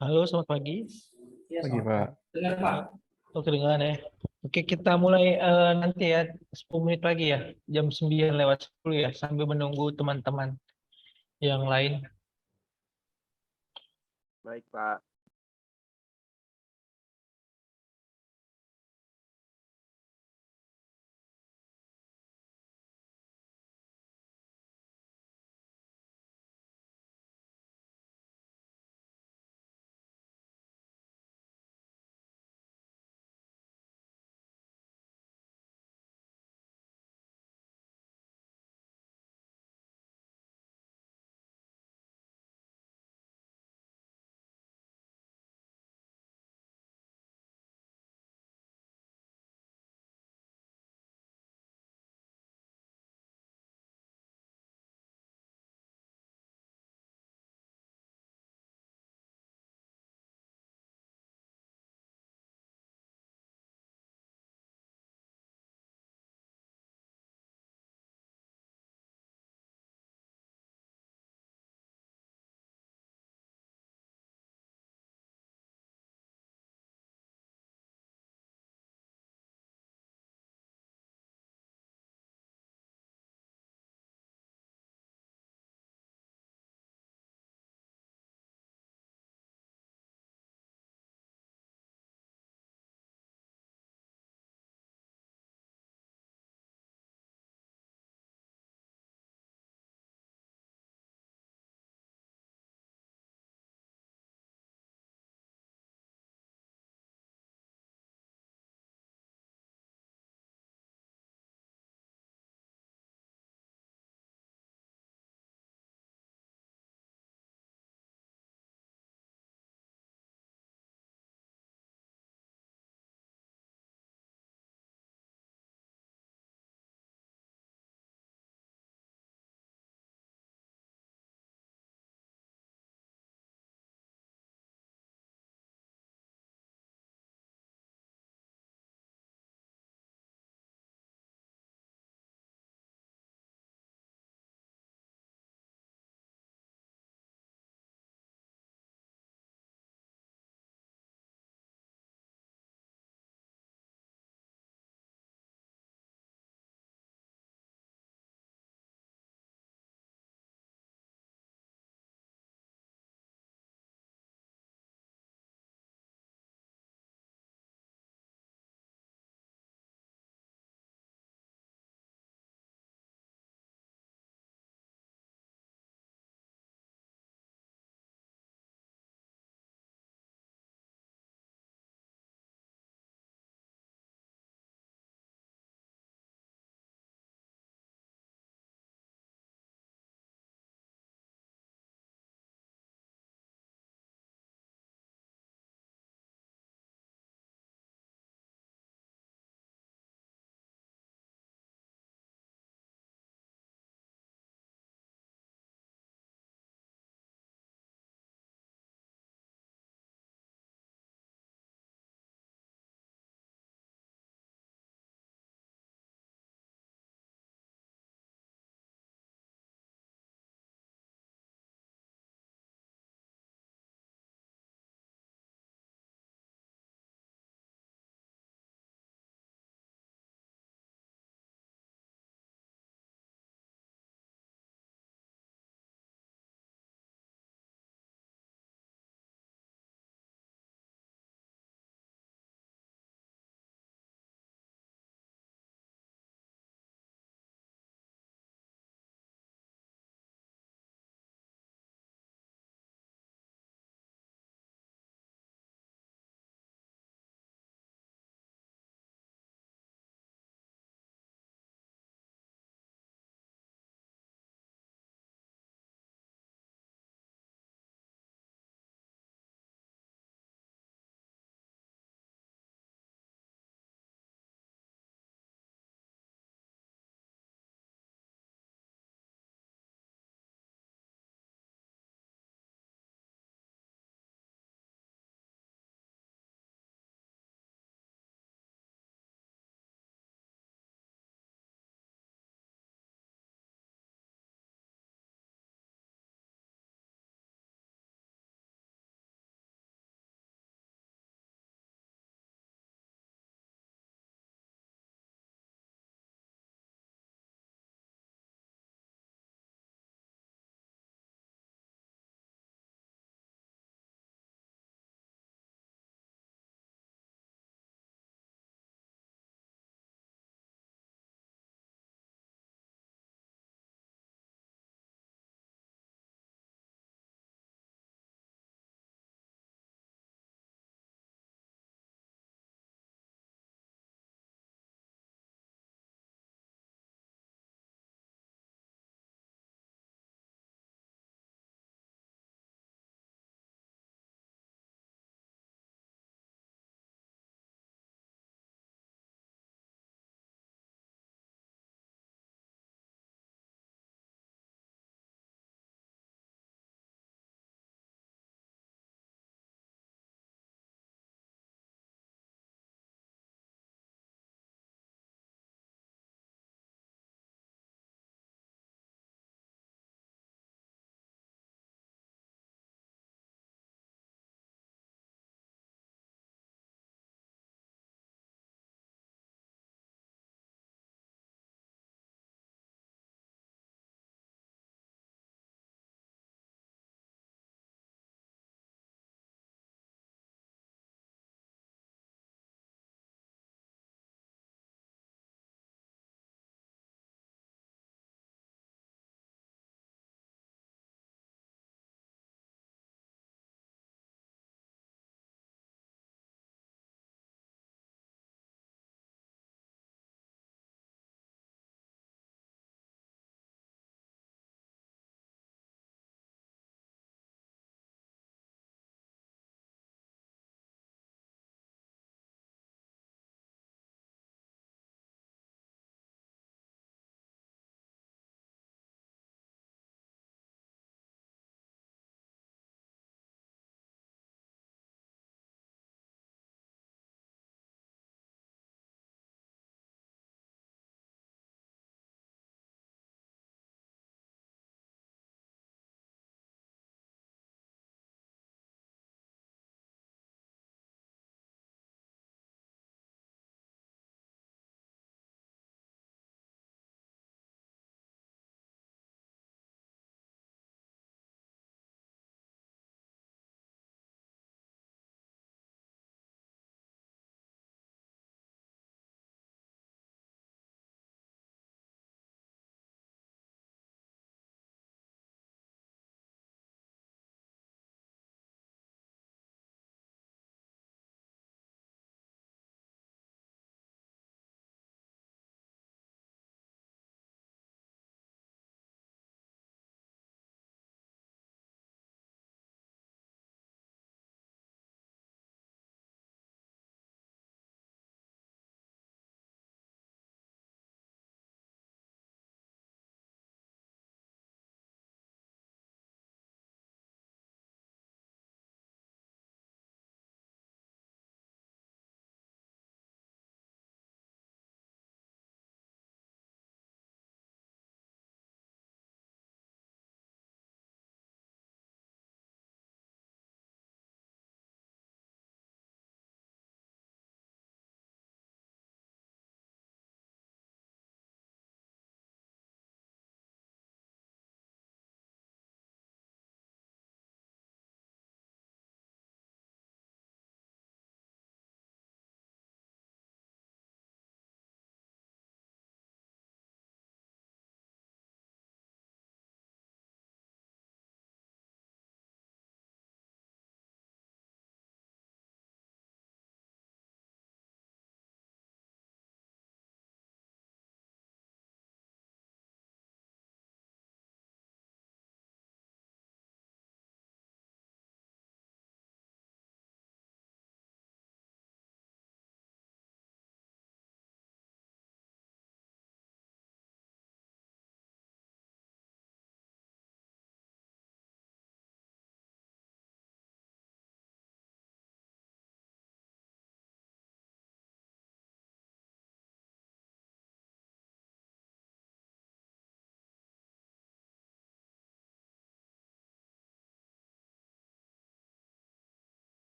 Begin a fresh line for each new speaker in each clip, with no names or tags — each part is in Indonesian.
Halo, selamat pagi.
Pagi, Pak.
Dengar, Pak. Oh, kedengaran ya. Oke, kita mulai nanti ya, 10 menit lagi ya, jam 9 lewat 10 ya, sambil menunggu teman-teman yang lain.
Baik, Pak.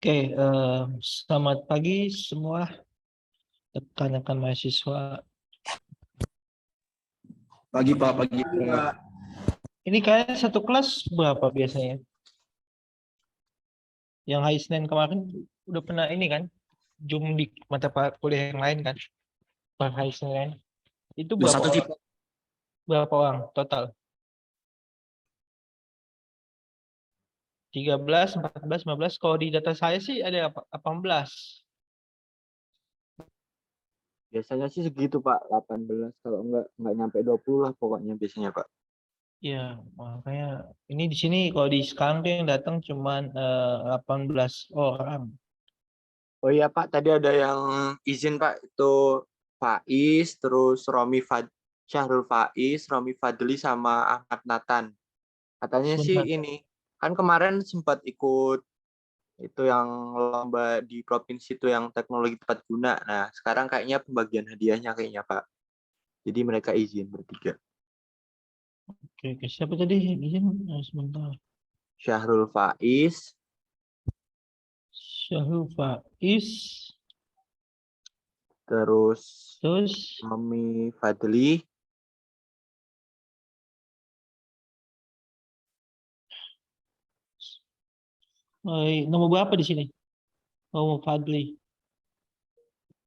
Oke, selamat pagi semua rekan-rekan mahasiswa.
Pagi Pak, pagi Pak.
Ini kayaknya satu kelas berapa biasanya? Yang hari Senin kemarin udah pernah ini kan? Zoom di mata kuliah yang lain kan? Per hari Senin. Itu
Udah
berapa
satu sih
orang?
Pak.
Berapa orang total? 13, 14, 15. Kalau di data saya sih ada 18.
Biasanya sih segitu Pak, 18. Kalau enggak nyampe 20 lah pokoknya biasanya Pak.
Ya, makanya ini di sini kalau di sekarang tuh yang datang cuman 18 orang.
Oh iya Pak, tadi ada yang izin Pak, itu Faiz, terus Syahrul Faiz, Romi Fadli sama Ahmad Nathan. Katanya sih
Sebentar.
ini, kan kemarin sempat ikut itu yang lomba di provinsi itu yang teknologi tepat guna. Nah, sekarang kayaknya pembagian hadiahnya kayaknya Pak. Jadi mereka izin bertiga.
Oke, oke. Siapa tadi? Izin sebentar.
Syahrul Faiz,
Syahrul Faiz,
terus
terus
Mami Fadli,
nomor berapa di sini? Oh, Fadli.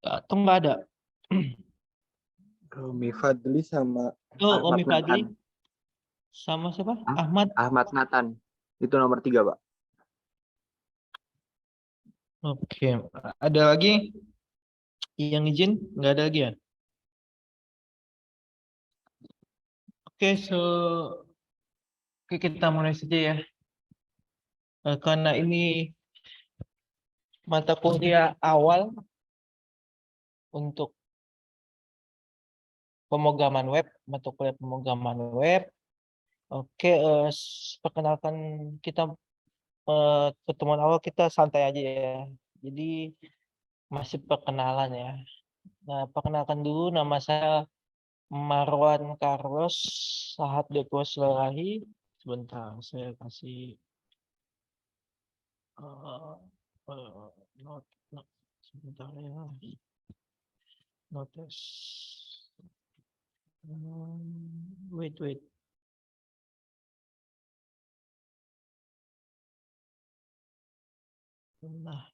Atau nggak ada?
Romi Fadli sama
Oh,
Ahmad
Omi
Nathan.
Fadli. Sama siapa?
Hah?
Ahmad.
Ahmad Nathan. Itu nomor 3, Pak.
Oke. Ada lagi yang izin? Nggak ada lagi ya? Oke, oke, kita mulai saja ya. Karena ini mata kuliah awal untuk pemrograman web, mata kuliah pemrograman web. Oke, perkenalkan kita pertemuan awal kita santai aja ya. Jadi masih perkenalan ya. Nah, perkenalkan dulu nama saya Marwan Carlos Sahat Depus Lerahi. Sebentar, saya kasih uh, uh, not, sebentar ya. Notes. Wait. Nah,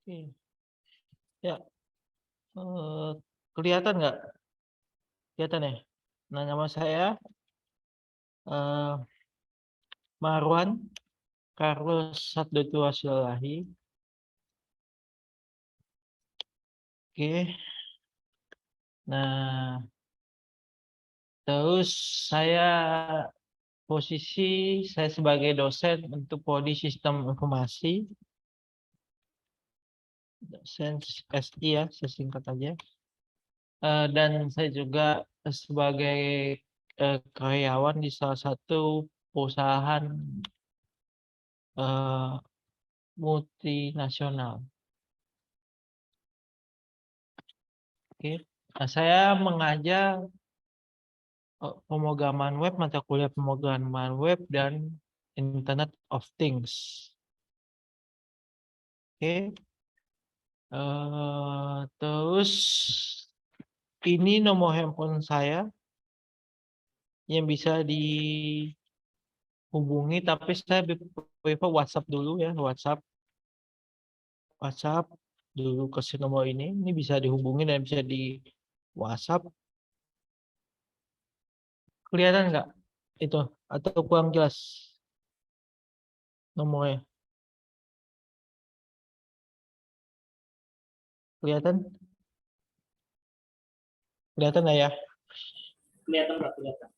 oke. Ya, kelihatan nggak? Kelihatan ya? Nah, nama saya eh, Marwan Carlos Satdetua Silalahi. Oke. Nah, terus saya posisi saya sebagai dosen untuk prodi Sistem Informasi, dosen SI ya, sesingkat aja. Dan saya juga sebagai karyawan di salah satu perusahaan eh, multinasional. Oke. Nah, saya mengajar pemrograman web, mata kuliah pemrograman web dan Internet of Things. Oke. Terus ini nomor handphone saya yang bisa dihubungi, tapi saya prefer WhatsApp dulu ya, WhatsApp dulu ke nomor ini. Ini bisa dihubungi dan bisa di WhatsApp. Kelihatan nggak itu? Atau kurang jelas nomornya? Kelihatan? Kelihatan nggak ya?
Kelihatan Pak, kelihatan.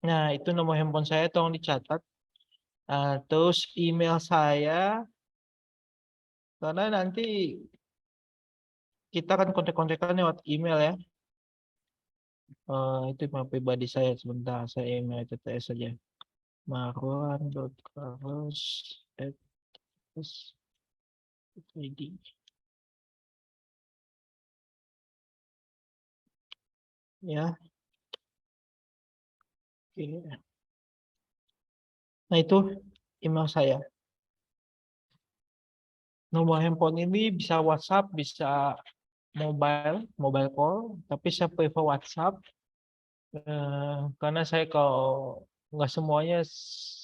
Nah, itu nomor handphone saya, tolong dicatat. Terus email saya, karena nanti kita akan kontak-kontakan lewat email ya. Itu email pribadi saya, sebentar saya email TTS saja. marwan.carlos@id. Ya, Oke. Nah, itu email saya. Nomor handphone ini bisa WhatsApp, bisa mobile call, tapi saya prefer WhatsApp karena saya kalau nggak semuanya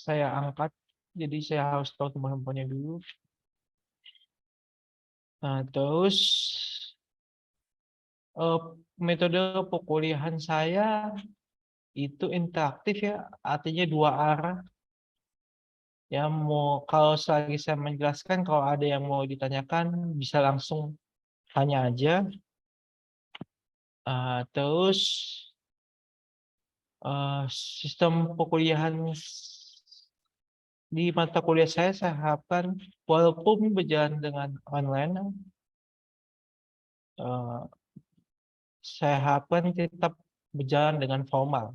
saya angkat, jadi saya harus tahu nomor handphonenya dulu. Nah, terus metode perkuliahan saya itu interaktif ya, artinya dua arah. Ya, mau kalau selagi saya menjelaskan, kalau ada yang mau ditanyakan bisa langsung tanya aja. Terus sistem perkuliahan di mata kuliah saya harapkan walaupun berjalan dengan online, saya harapkan tetap berjalan dengan formal.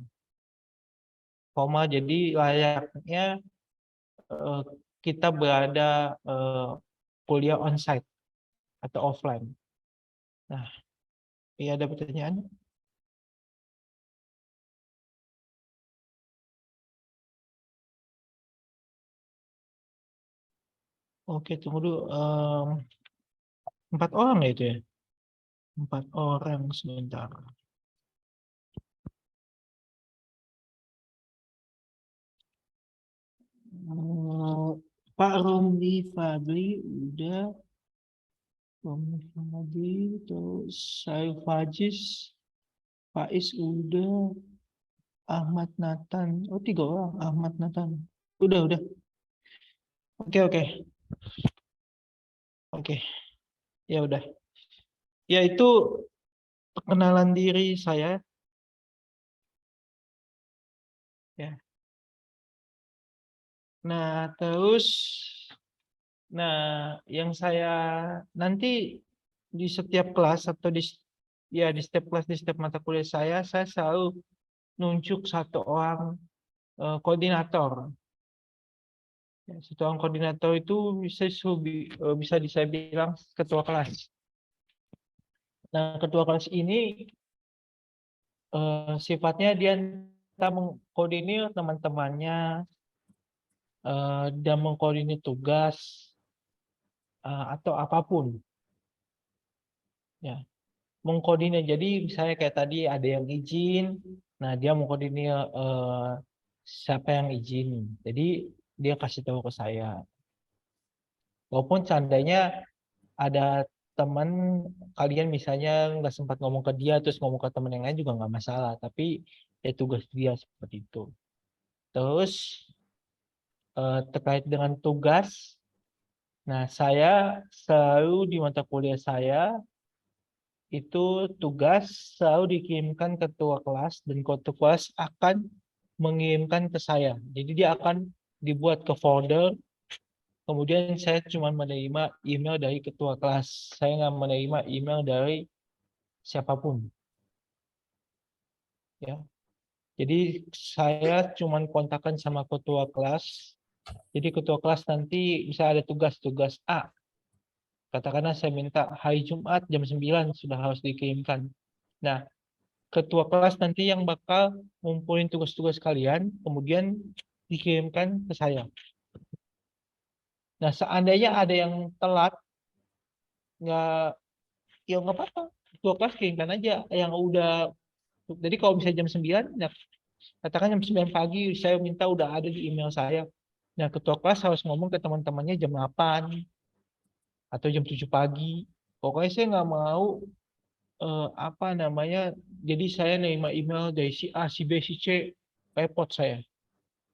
Formal jadi layaknya kita berada kuliah onsite atau offline. Nah, ya ada pertanyaan? Oke, tunggu dulu. 4 orang ya itu ya? 4 orang sebentar. Pak Romli Fadli udah, Romli Fadli, terus Syarif Fajis, Faiz udah, Ahmad Nathan. Oh, 3 orang, Ahmad Nathan. Udah. Oke. Ya udah. Ya itu perkenalan diri saya ya. Nah, terus yang saya nanti di setiap kelas atau di setiap kelas, di setiap mata kuliah saya selalu nunjuk satu orang koordinator. Ya, satu orang koordinator itu bisa saya bilang ketua kelas. Nah, ketua kelas ini sifatnya dia entah mengkoordinir teman-temannya dan mengkoordinir tugas atau apapun. Ya, mengkoordinir. Jadi misalnya kayak tadi ada yang izin, nah dia mengkoordinir siapa yang izin. Jadi dia kasih tahu ke saya. Walaupun seandainya ada teman kalian misalnya nggak sempat ngomong ke dia terus ngomong ke teman yang lain juga nggak masalah. Tapi ya tugas dia seperti itu. Terus terkait dengan tugas, nah saya selalu di mata kuliah saya itu tugas selalu dikirimkan ke ketua kelas dan ketua kelas akan mengirimkan ke saya. Jadi dia akan dibuat ke folder, kemudian saya cuma menerima email dari ketua kelas. Saya nggak menerima email dari siapapun. Ya. Jadi saya cuma kontakkan sama ketua kelas. Jadi ketua kelas nanti bisa ada tugas A. Katakanlah saya minta hari Jumat jam 9 sudah harus dikirimkan. Nah, ketua kelas nanti yang bakal ngumpulin tugas-tugas kalian, kemudian dikirimkan ke saya. Nah, seandainya ada yang telat, ya nggak apa-apa. Ketua kelas kirimkan aja yang udah. Jadi kalau bisa jam 9, nah, katakan jam 9 pagi, saya minta udah ada di email saya. Nah, ketua kelas harus ngomong ke teman-temannya jam 8 atau jam 7 pagi. Pokoknya saya nggak mau jadi saya nerima email dari si A, si B, si C, repot saya.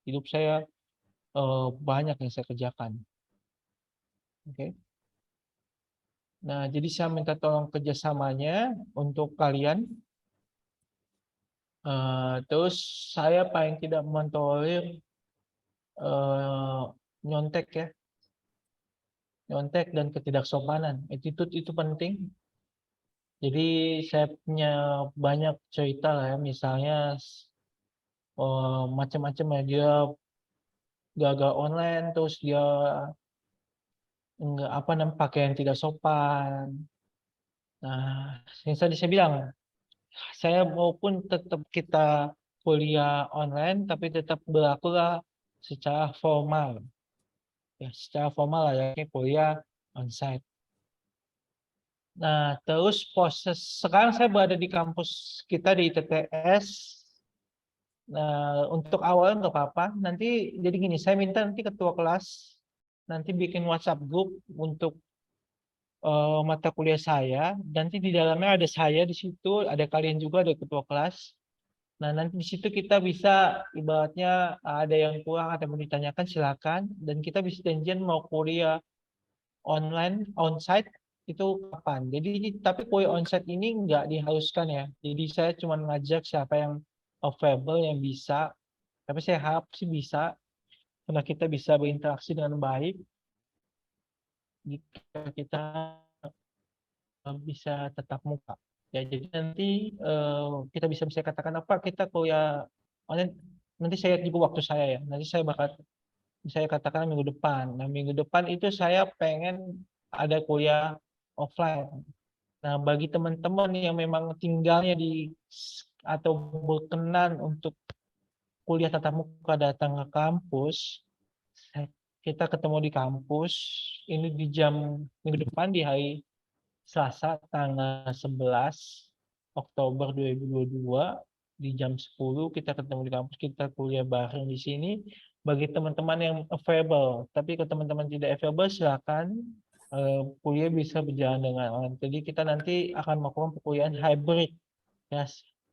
Hidup saya banyak yang saya kerjakan. Oke. Nah, jadi saya minta tolong kerjasamanya untuk kalian. Terus saya paling tidak mentolerir nyontek ya. Nyontek dan ketidaksopanan. Attitude itu penting. Jadi saya punya banyak cerita lah ya. Misalnya macam-macam ya. Dia gagal online, terus dia nggak pakai yang tidak sopan. Nah, yang tadi saya bilang, saya maupun tetap kita kuliah online, tapi tetap berlakulah secara formal. Ya, secara formal layaknya kuliah onsite. Nah, terus proses sekarang saya berada di kampus kita di ITTS. Nah, untuk awal nggak apa-apa. Nanti jadi gini, saya minta nanti ketua kelas nanti bikin WhatsApp group untuk mata kuliah saya. Nanti di dalamnya ada saya di situ, ada kalian juga, ada ketua kelas. Nah, nanti di situ kita bisa ibaratnya ada yang kurang atau mau ditanyakan silakan, dan kita bisa janjian mau kuliah online onsite itu kapan. Jadi tapi kuliah onsite ini nggak diharuskan ya. Jadi saya cuma ngajak siapa yang available yang bisa. Tapi saya harap sih bisa karena kita bisa berinteraksi dengan baik jika kita bisa tetap muka. Ya, jadi nanti kita bisa katakan apa kita kuliah online, nanti saya juga waktu saya ya. Nanti saya katakan minggu depan. Nah, minggu depan itu saya pengen ada kuliah offline. Nah, bagi teman-teman yang memang tinggalnya atau berkenan untuk kuliah tatap muka datang ke kampus, kita ketemu di kampus ini di minggu depan di hari Selasa tanggal 11 Oktober 2022 di jam 10 kita ketemu di kampus, kita kuliah bareng di sini bagi teman-teman yang available. Tapi kalau teman-teman tidak available silakan kuliah bisa berjalan dengan online. Jadi kita nanti akan melakukan perkuliahan hybrid. Ya,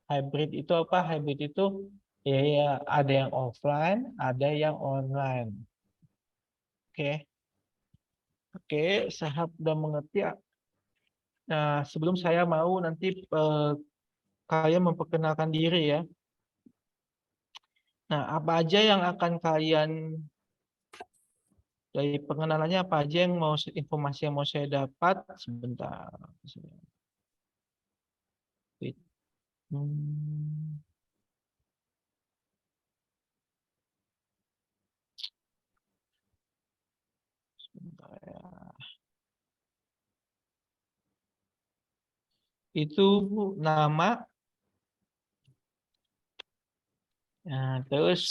hybrid itu apa? Hybrid itu ya ada yang offline, ada yang online. Oke. Oke, saya sudah mengerti. Nah, sebelum saya mau nanti kalian memperkenalkan diri ya. Nah, apa aja yang akan kalian dari pengenalannya apa aja yang mau informasi yang mau saya dapat sebentar. Hmm, sebentar ya. Itu nama. Nah, terus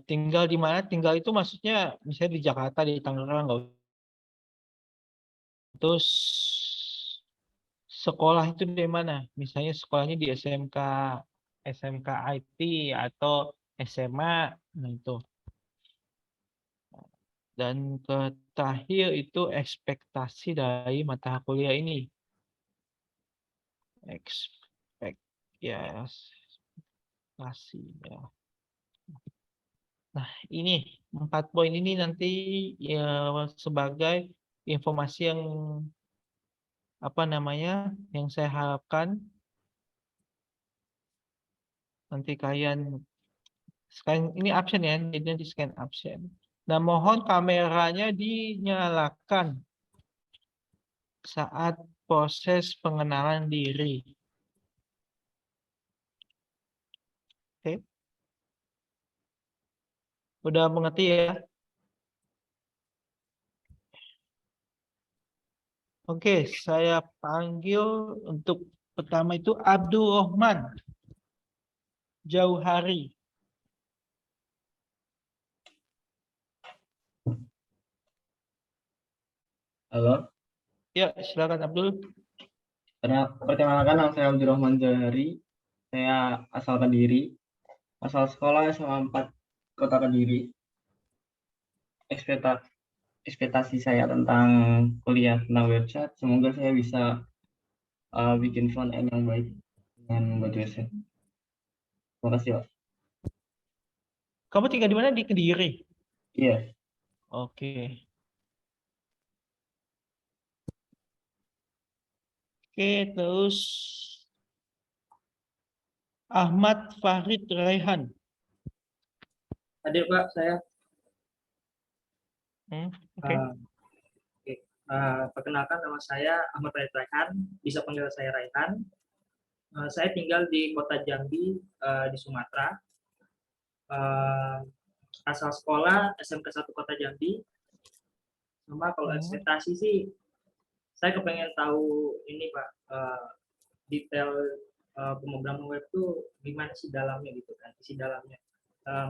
tinggal di mana? Tinggal itu maksudnya misalnya di Jakarta, di Tangerang, nggak usah. Terus sekolah itu di mana? Misalnya sekolahnya di SMK IT atau SMA, nah itu. Dan terakhir itu ekspektasi dari mata kuliah ini. Ekspek ya, ekspektasi ya. Nah, ini 4 poin ini nanti ya sebagai informasi yang apa namanya yang saya harapkan nanti kalian sekarang ini absen ya, jadi nanti scan absen. Nah, mohon kameranya dinyalakan saat proses pengenalan diri. Oke, udah mengerti ya? Oke, saya panggil untuk pertama itu Abdul Rahman Jauhari.
Halo,
Ya, silakan Abdul.
perkenalkan nama saya Abdurrahman Jauhari. Saya asal Kediri, asal sekolah SMA 4 Kota Kediri. Ekspektasi saya tentang kuliah tentang website, semoga saya bisa bikin front end yang baik dengan membuat website. Terima kasih, Pak.
Kamu tinggal di mana? Di Kediri.
Iya,
Oke. Oke, terus Ahmad Farid Raihan.
Hadir Pak, saya.
Oke.
Perkenalkan nama saya Ahmad Farid Raihan, bisa panggil saya Raihan. Saya tinggal di kota Jambi di Sumatera. Asal sekolah SMK 1 Kota Jambi. Sama kalau ekspektasi sih, saya kepengen tahu ini Pak, detail pemrograman web tuh gimana sih dalamnya gitu kan, isi dalamnya.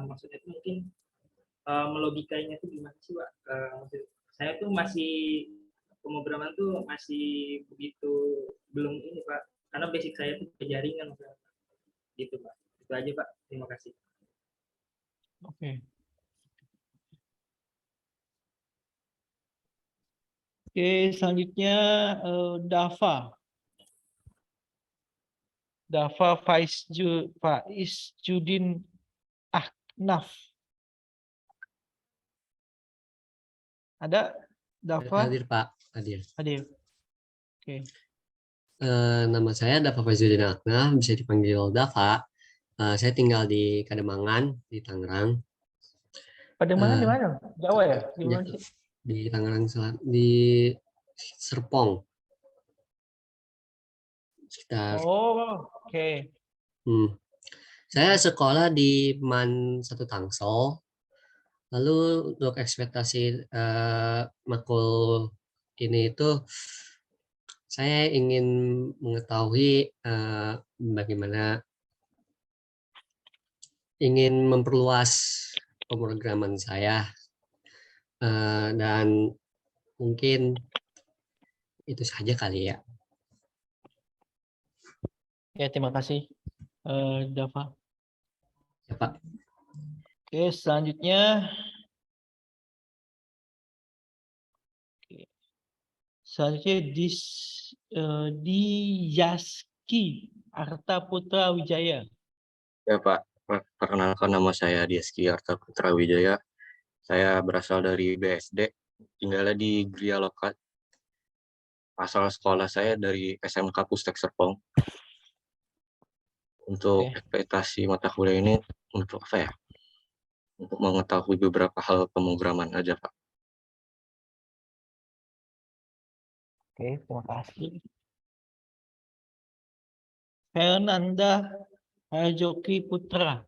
Maksudnya itu mungkin melogikainya itu gimana sih, Pak? Maksud saya tuh masih pemrograman tuh masih begitu belum ini, Pak. Karena basic saya tuh jaringan, Pak. Gitu, Pak. Itu aja, Pak. Terima kasih.
Oke. Oke, selanjutnya Dava. Dava Faiz Judin Ahnaf. Ada Dava?
Hadir Pak, hadir.
Hadir. Oke.
Nama saya Dava Faizuddin Akna, bisa dipanggil Dava. Saya tinggal di Kademangan, di Tangerang.
Pademangan di mana? Jawa ya? Di
Ya,
mana sih?
di Tangerang Selatan, di Serpong. Sekitar.
Oh, oke.
Saya sekolah di MAN 1 Tangsel. Lalu untuk ekspektasi makul ini itu saya ingin mengetahui bagaimana ingin memperluas pemrograman saya dan mungkin itu saja kali ya.
Ya, terima kasih Dava.
Ya, Pak.
Oke, selanjutnya Diyaski Arta Putra Wijaya.
Ya Pak, perkenalkan nama saya Dieski Arta Putra Wijaya. Saya berasal dari BSD, tinggalnya di Gria Lokat. Asal sekolah saya dari SMK Pustek Serpong. Untuk ekspektasi mata kuliah ini untuk apa ya? Untuk mengetahui beberapa hal pemrograman aja Pak.
Oke, terima kasih. Fernanda Joki Putra.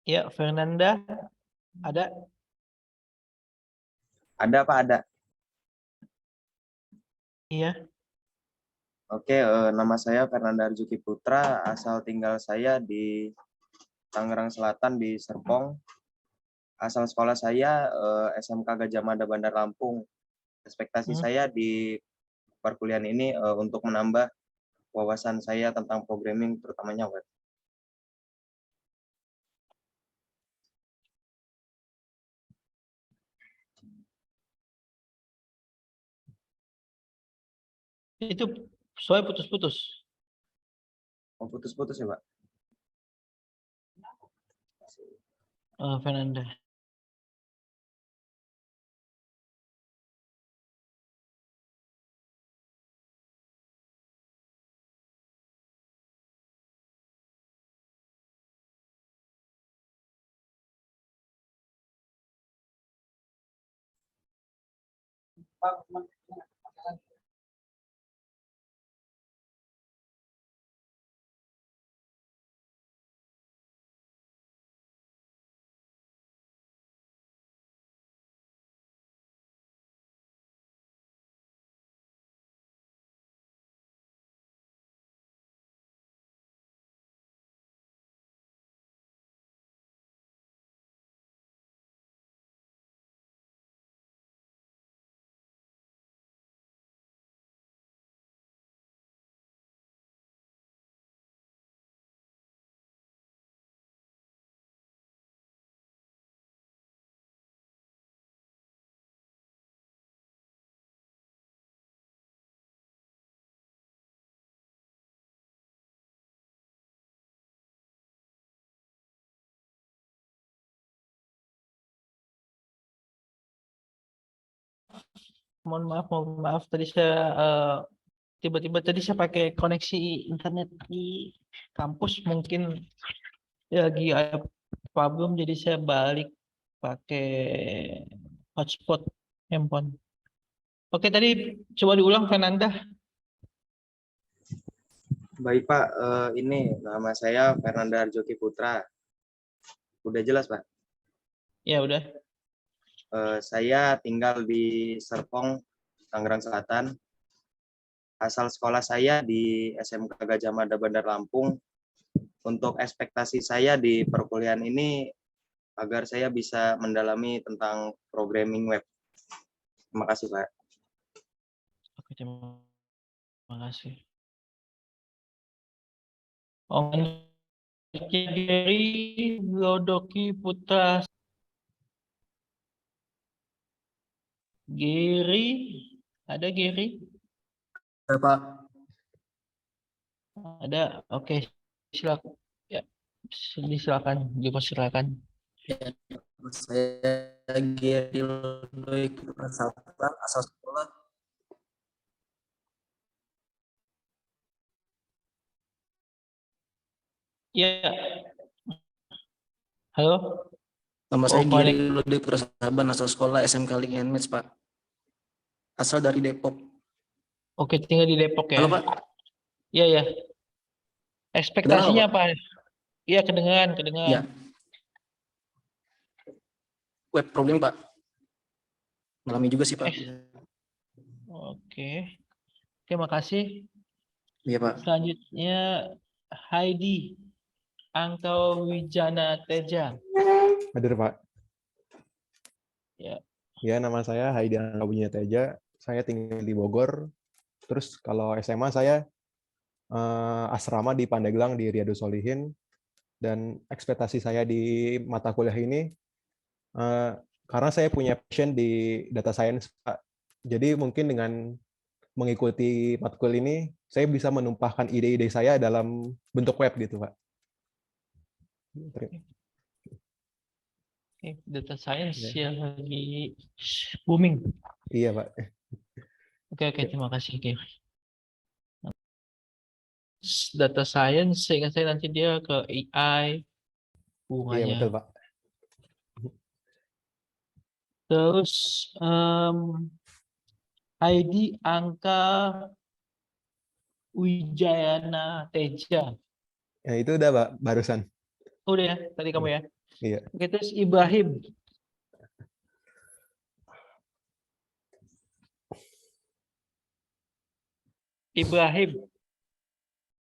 Ya, Fernanda, ada?
Ada Pak, ada.
Iya.
Oke, nama saya Fernanda Arjuki Putra, asal tinggal saya di Tangerang Selatan di Serpong. Asal sekolah saya SMK Gajah Mada Bandar Lampung. Ekspektasi saya di perkuliahan ini untuk menambah wawasan saya tentang programming, terutamanya web.
Itu soalnya putus-putus.
Oh, putus-putus ya, Pak?
Fernanda. Mohon maaf. Tadi saya tiba-tiba tadi saya pakai koneksi internet di kampus, mungkin lagi ada problem, jadi saya balik pakai hotspot handphone. Oke, tadi coba diulang, Fernanda.
Baik Pak, ini nama saya Fernanda Arjoki Putra. Udah jelas Pak?
Ya udah.
Saya tinggal di Serpong, Tangerang Selatan. Asal sekolah saya di SMK Gajah Mada Bandar Lampung. Untuk ekspektasi saya di perkuliahan ini agar saya bisa mendalami tentang programming web. Terima kasih, Pak.
Oke, terima kasih. Om Giri Lodoki Putra. Giri, ada Giri?
Pak.
Ada. Oke, silakan. Ya, silakan. Dipersilakan.
Ya, saya Giri Lodoki Putra, asal sekolah.
Ya. Halo.
Nama saya
Pak.
Giri Lodoki Putra, asal sekolah SMK Link and Match, Pak. Asal dari Depok.
Oke, tinggal di Depok ya.
Halo, Pak.
Iya, ya. Ekspektasinya apa? Iya, kedengaran.
Ya. Web problem, Pak. Mengalami juga sih, Pak.
Oke. Terima kasih.
Iya, Pak.
Selanjutnya Heidi Angkau Wijana Teja.
Hadir, Pak.
Ya.
Ya, nama saya Haidi Angkau Wijana Teja. Saya tinggal di Bogor. Terus kalau SMA saya asrama di Pandeglang di Riyadus Solihin. Dan ekspektasi saya di mata kuliah ini karena saya punya passion di data science, Pak. Jadi mungkin dengan mengikuti matkul ini, saya bisa menumpahkan ide-ide saya dalam bentuk web gitu, Pak.
Data science yang lagi booming.
Iya, Pak.
Oke, terima kasih. Data science, seingat saya nanti dia ke AI hubungannya.
Iya, betul, Pak.
Terus ID Angka Wijayana Teja.
Ya, itu udah, Pak, barusan.
Udah ya, tadi kamu ya?
Iya.
Oke, terus Ibrahim.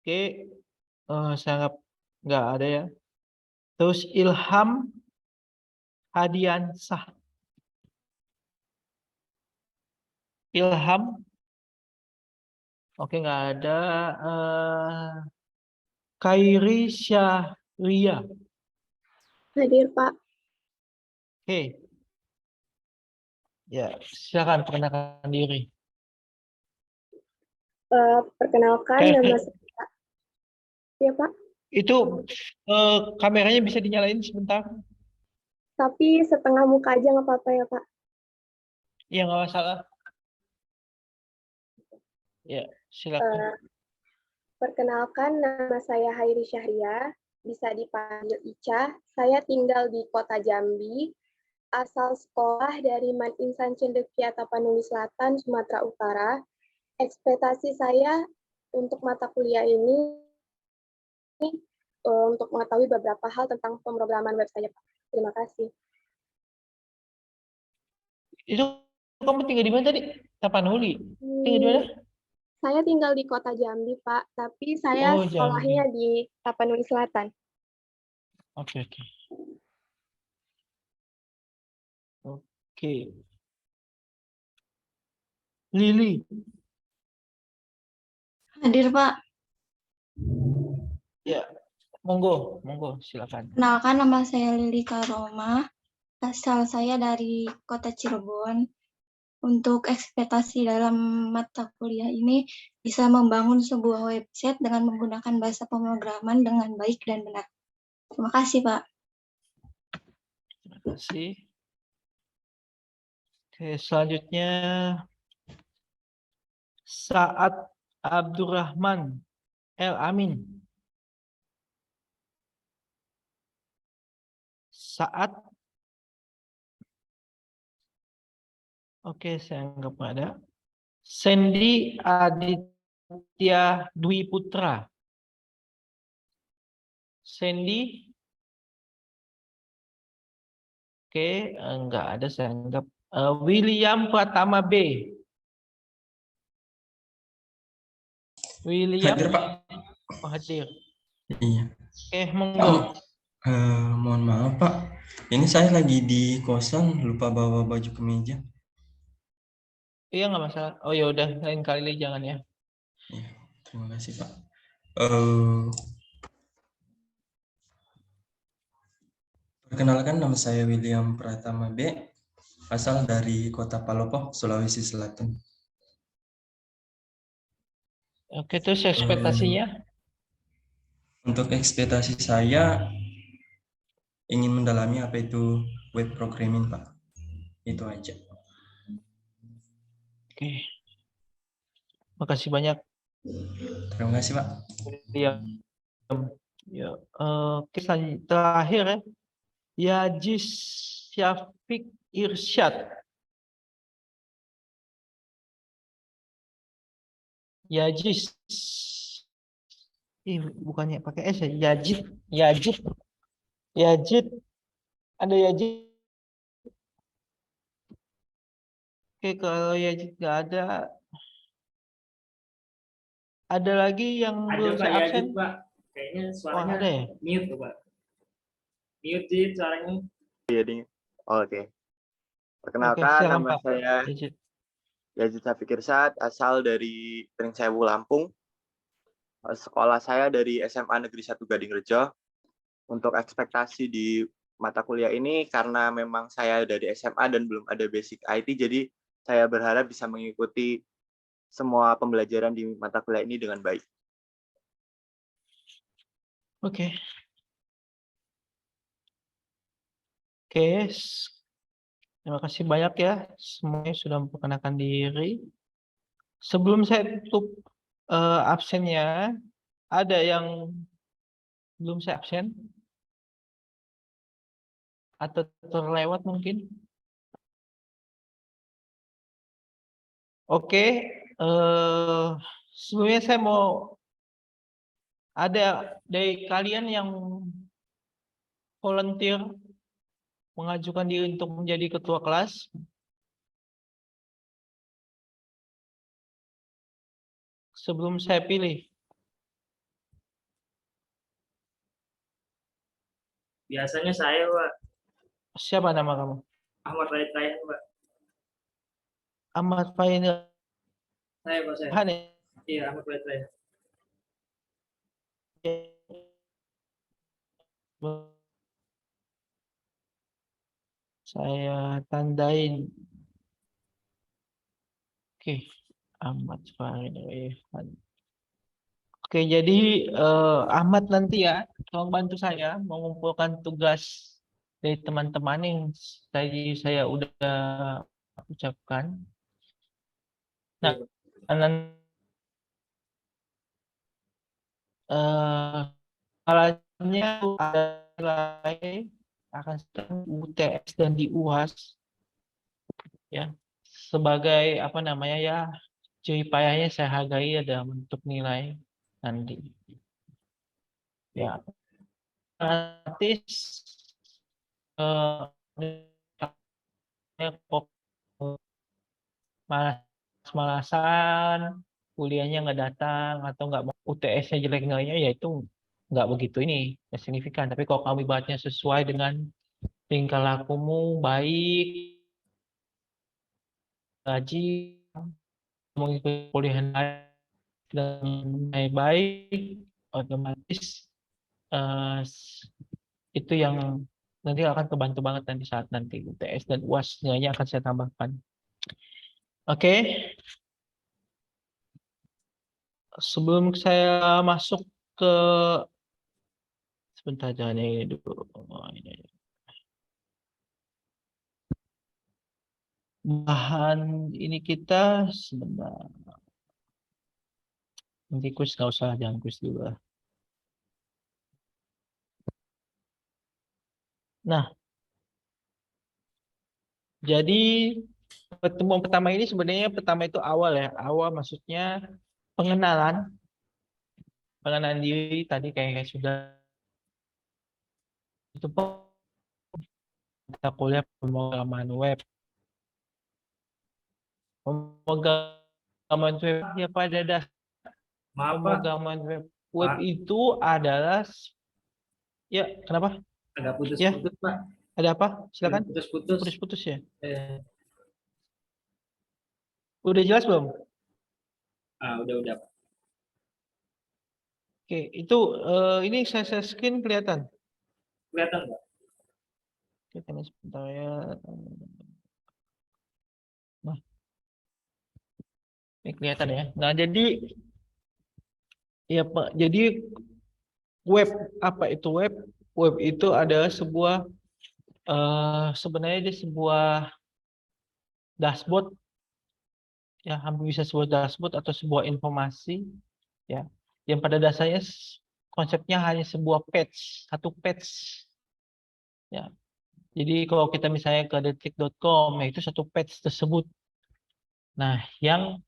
Oke, saya nggak ada ya. Terus Ilham Hadiansah. Ilham. Oke, nggak ada. Kairi Syahria.
Hadir, Pak.
Oke. Ya, silakan perkenalkan diri.
Perkenalkan, nama saya. Ya, Pak.
Itu kameranya bisa dinyalain sebentar?
Tapi setengah muka aja nggak apa-apa ya, Pak?
Iya, nggak masalah. Ya, silakan.
Perkenalkan, nama saya Hairi Syahria, bisa dipanggil Ica. Saya tinggal di Kota Jambi, asal sekolah dari Man Insan Cendekia Tapanuli Selatan, Sumatera Utara. Ekspektasi saya untuk mata kuliah ini untuk mengetahui beberapa hal tentang pemrograman web saja, Pak. Terima kasih.
Itu kamu tinggal di mana tadi? Tapanuli. Tinggal di mana?
Saya tinggal di Kota Jambi, Pak, tapi saya sekolahnya di Tapanuli Selatan.
Oke. Lili.
Hadir, Pak.
Ya, monggo, silakan.
Kenalkan, nama saya Lili Karoma. Asal saya dari Kota Cirebon. Untuk ekspektasi dalam mata kuliah ini bisa membangun sebuah website dengan menggunakan bahasa pemrograman dengan baik dan benar. Terima kasih, Pak.
Terima kasih. Oke, selanjutnya Saad Abdurrahman El Amin. Saad. Oke, saya anggap ada. Sandy Aditya Dwi Putra. Sandy. Oke, enggak ada, saya anggap. William Pratama B. William
Hadir, Pak.
hadir.
Iya.
Oke, monggo.
Mohon maaf, Pak. Ini saya lagi di kosan, lupa bawa baju kemeja.
Iya, nggak masalah. Oh ya udah, lain kali jangan ya.
Iya, terima kasih, Pak. Perkenalkan, nama saya William Pratama B, asal dari Kota Palopo, Sulawesi Selatan.
Oke, terus ekspektasinya?
Untuk ekspektasi saya ingin mendalami apa itu web programming, Pak. Itu aja.
Oke. Makasih banyak.
Terima kasih, Pak.
Iya. Ya, oke, terakhir ya. Yajis Syafiq Irsyad. Yajis. Bukannya pakai S ya? Yajid. Yajid. Yajid. Ada Yajid. Oke, kalau Yajid nggak ada. Ada lagi yang belum
Ada Pak
saya
Yajid,
absen?
Pak. Kayaknya suaranya
ada ya?
mute tuh, Pak. Mute Jid suaranya.
Jadi, oke.
Oke,
Perkenalkan,
silakan
nama
Pak.
saya
Yajid.
Yazid Syafiq Irsyad, asal dari Pringsewu, Lampung. Sekolah saya dari SMA Negeri 1 Gadingrejo. Untuk ekspektasi di mata kuliah ini, karena memang saya dari SMA dan belum ada basic IT, jadi saya berharap bisa mengikuti semua pembelajaran di mata kuliah ini dengan baik.
Oke. Oke. Terima kasih banyak ya. Semuanya sudah memperkenalkan diri. Sebelum saya tutup absennya, ada yang belum saya absen? Atau terlewat mungkin? Oke. Sebelumnya saya mau ada dari kalian yang volunteer mengajukan diri untuk menjadi ketua kelas. Sebelum saya pilih.
Biasanya saya, Pak.
Siapa nama kamu?
Ahmad Rayhan, Pak.
Ahmad Fainal.
Saya, Pak, saya.
Hane.
Iya, Ahmad Rayhan.
Saya tandain. Oke, Ahmad Fainal. Oke, jadi Ahmad nanti ya, tolong bantu saya mengumpulkan tugas dari teman-teman yang tadi saya udah ucapkan. Nah, soalnya ada akan UTS dan di UAS ya, sebagai apa namanya ya, jerih payahnya saya hargai ada untuk nilai nanti ya. Artis malas-malasan, kuliahnya nggak datang atau nggak mau UTS-nya jelek nilainya, ya itu nggak begitu ini ya signifikan. Tapi kalau kamu ibaratnya sesuai dengan tingkah lakumu, baik, gaji, mengikuti kuliah dengan baik, otomatis itu yang nanti akan kebantu banget nanti saat nanti UTS dan UAS nilainya akan saya tambahkan. Oke. Sebelum saya masuk ke sebentar, jangan ini dulu. Ini. Bahan ini kita sebentar. Nanti kuis nggak usah, jangan kuis dulu lah. Nah, jadi pertemuan pertama ini sebenarnya pertama itu awal ya. Awal maksudnya pengenalan diri tadi kayak sudah itu kita kuliah pemrograman web. Pemrograman web ya pada dasarnya
Maaf Pak,
Pemrograman web
Pak,
itu adalah ya, kenapa?
agak
Ya,
putus-putus Pak,
ada apa?
agak
Silakan.
putus-putus.
Putus-putus ya.
Eh,
Udah jelas belum?
udah Pak.
Oke, itu ini saya screen kelihatan.
Kelihatan Pak.
Kita ini sebentar ya. Nah, ini kelihatan ya. Nah, jadi ya Pak, jadi web, apa itu web? Web itu adalah sebuah sebenarnya dia sebuah dashboard, ya hampir bisa sebuah dashboard atau sebuah informasi, ya, yang pada dasarnya konsepnya hanya sebuah page, satu page, ya. Jadi kalau kita misalnya ke detik.com, ya itu satu page tersebut. Nah, yang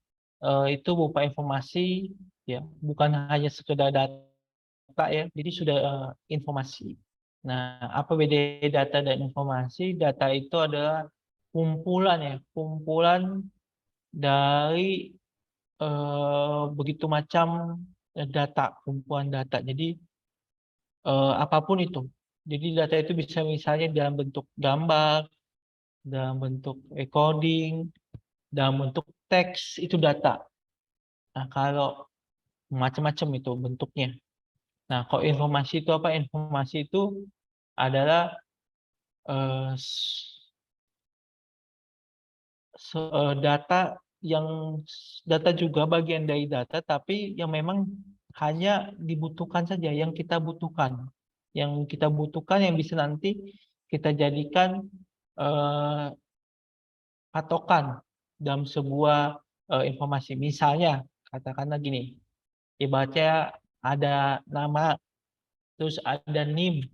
itu berupa informasi, ya, bukan hanya sekedar data ya, jadi sudah informasi. Nah, apa beda data dan informasi? Data itu adalah kumpulan ya, kumpulan dari begitu macam data, kumpulan data. Jadi apapun itu. Jadi data itu bisa misalnya dalam bentuk gambar, dalam bentuk recording, dalam bentuk teks, itu data. Nah, kalau macam-macam itu bentuknya. Nah, kalau informasi itu apa? Informasi itu adalah data yang data juga bagian dari data, tapi yang memang hanya dibutuhkan saja, yang kita butuhkan. Yang kita butuhkan yang bisa nanti kita jadikan patokan dalam sebuah informasi. Misalnya, katakanlah gini, ibaratnya ada nama, terus ada NIM,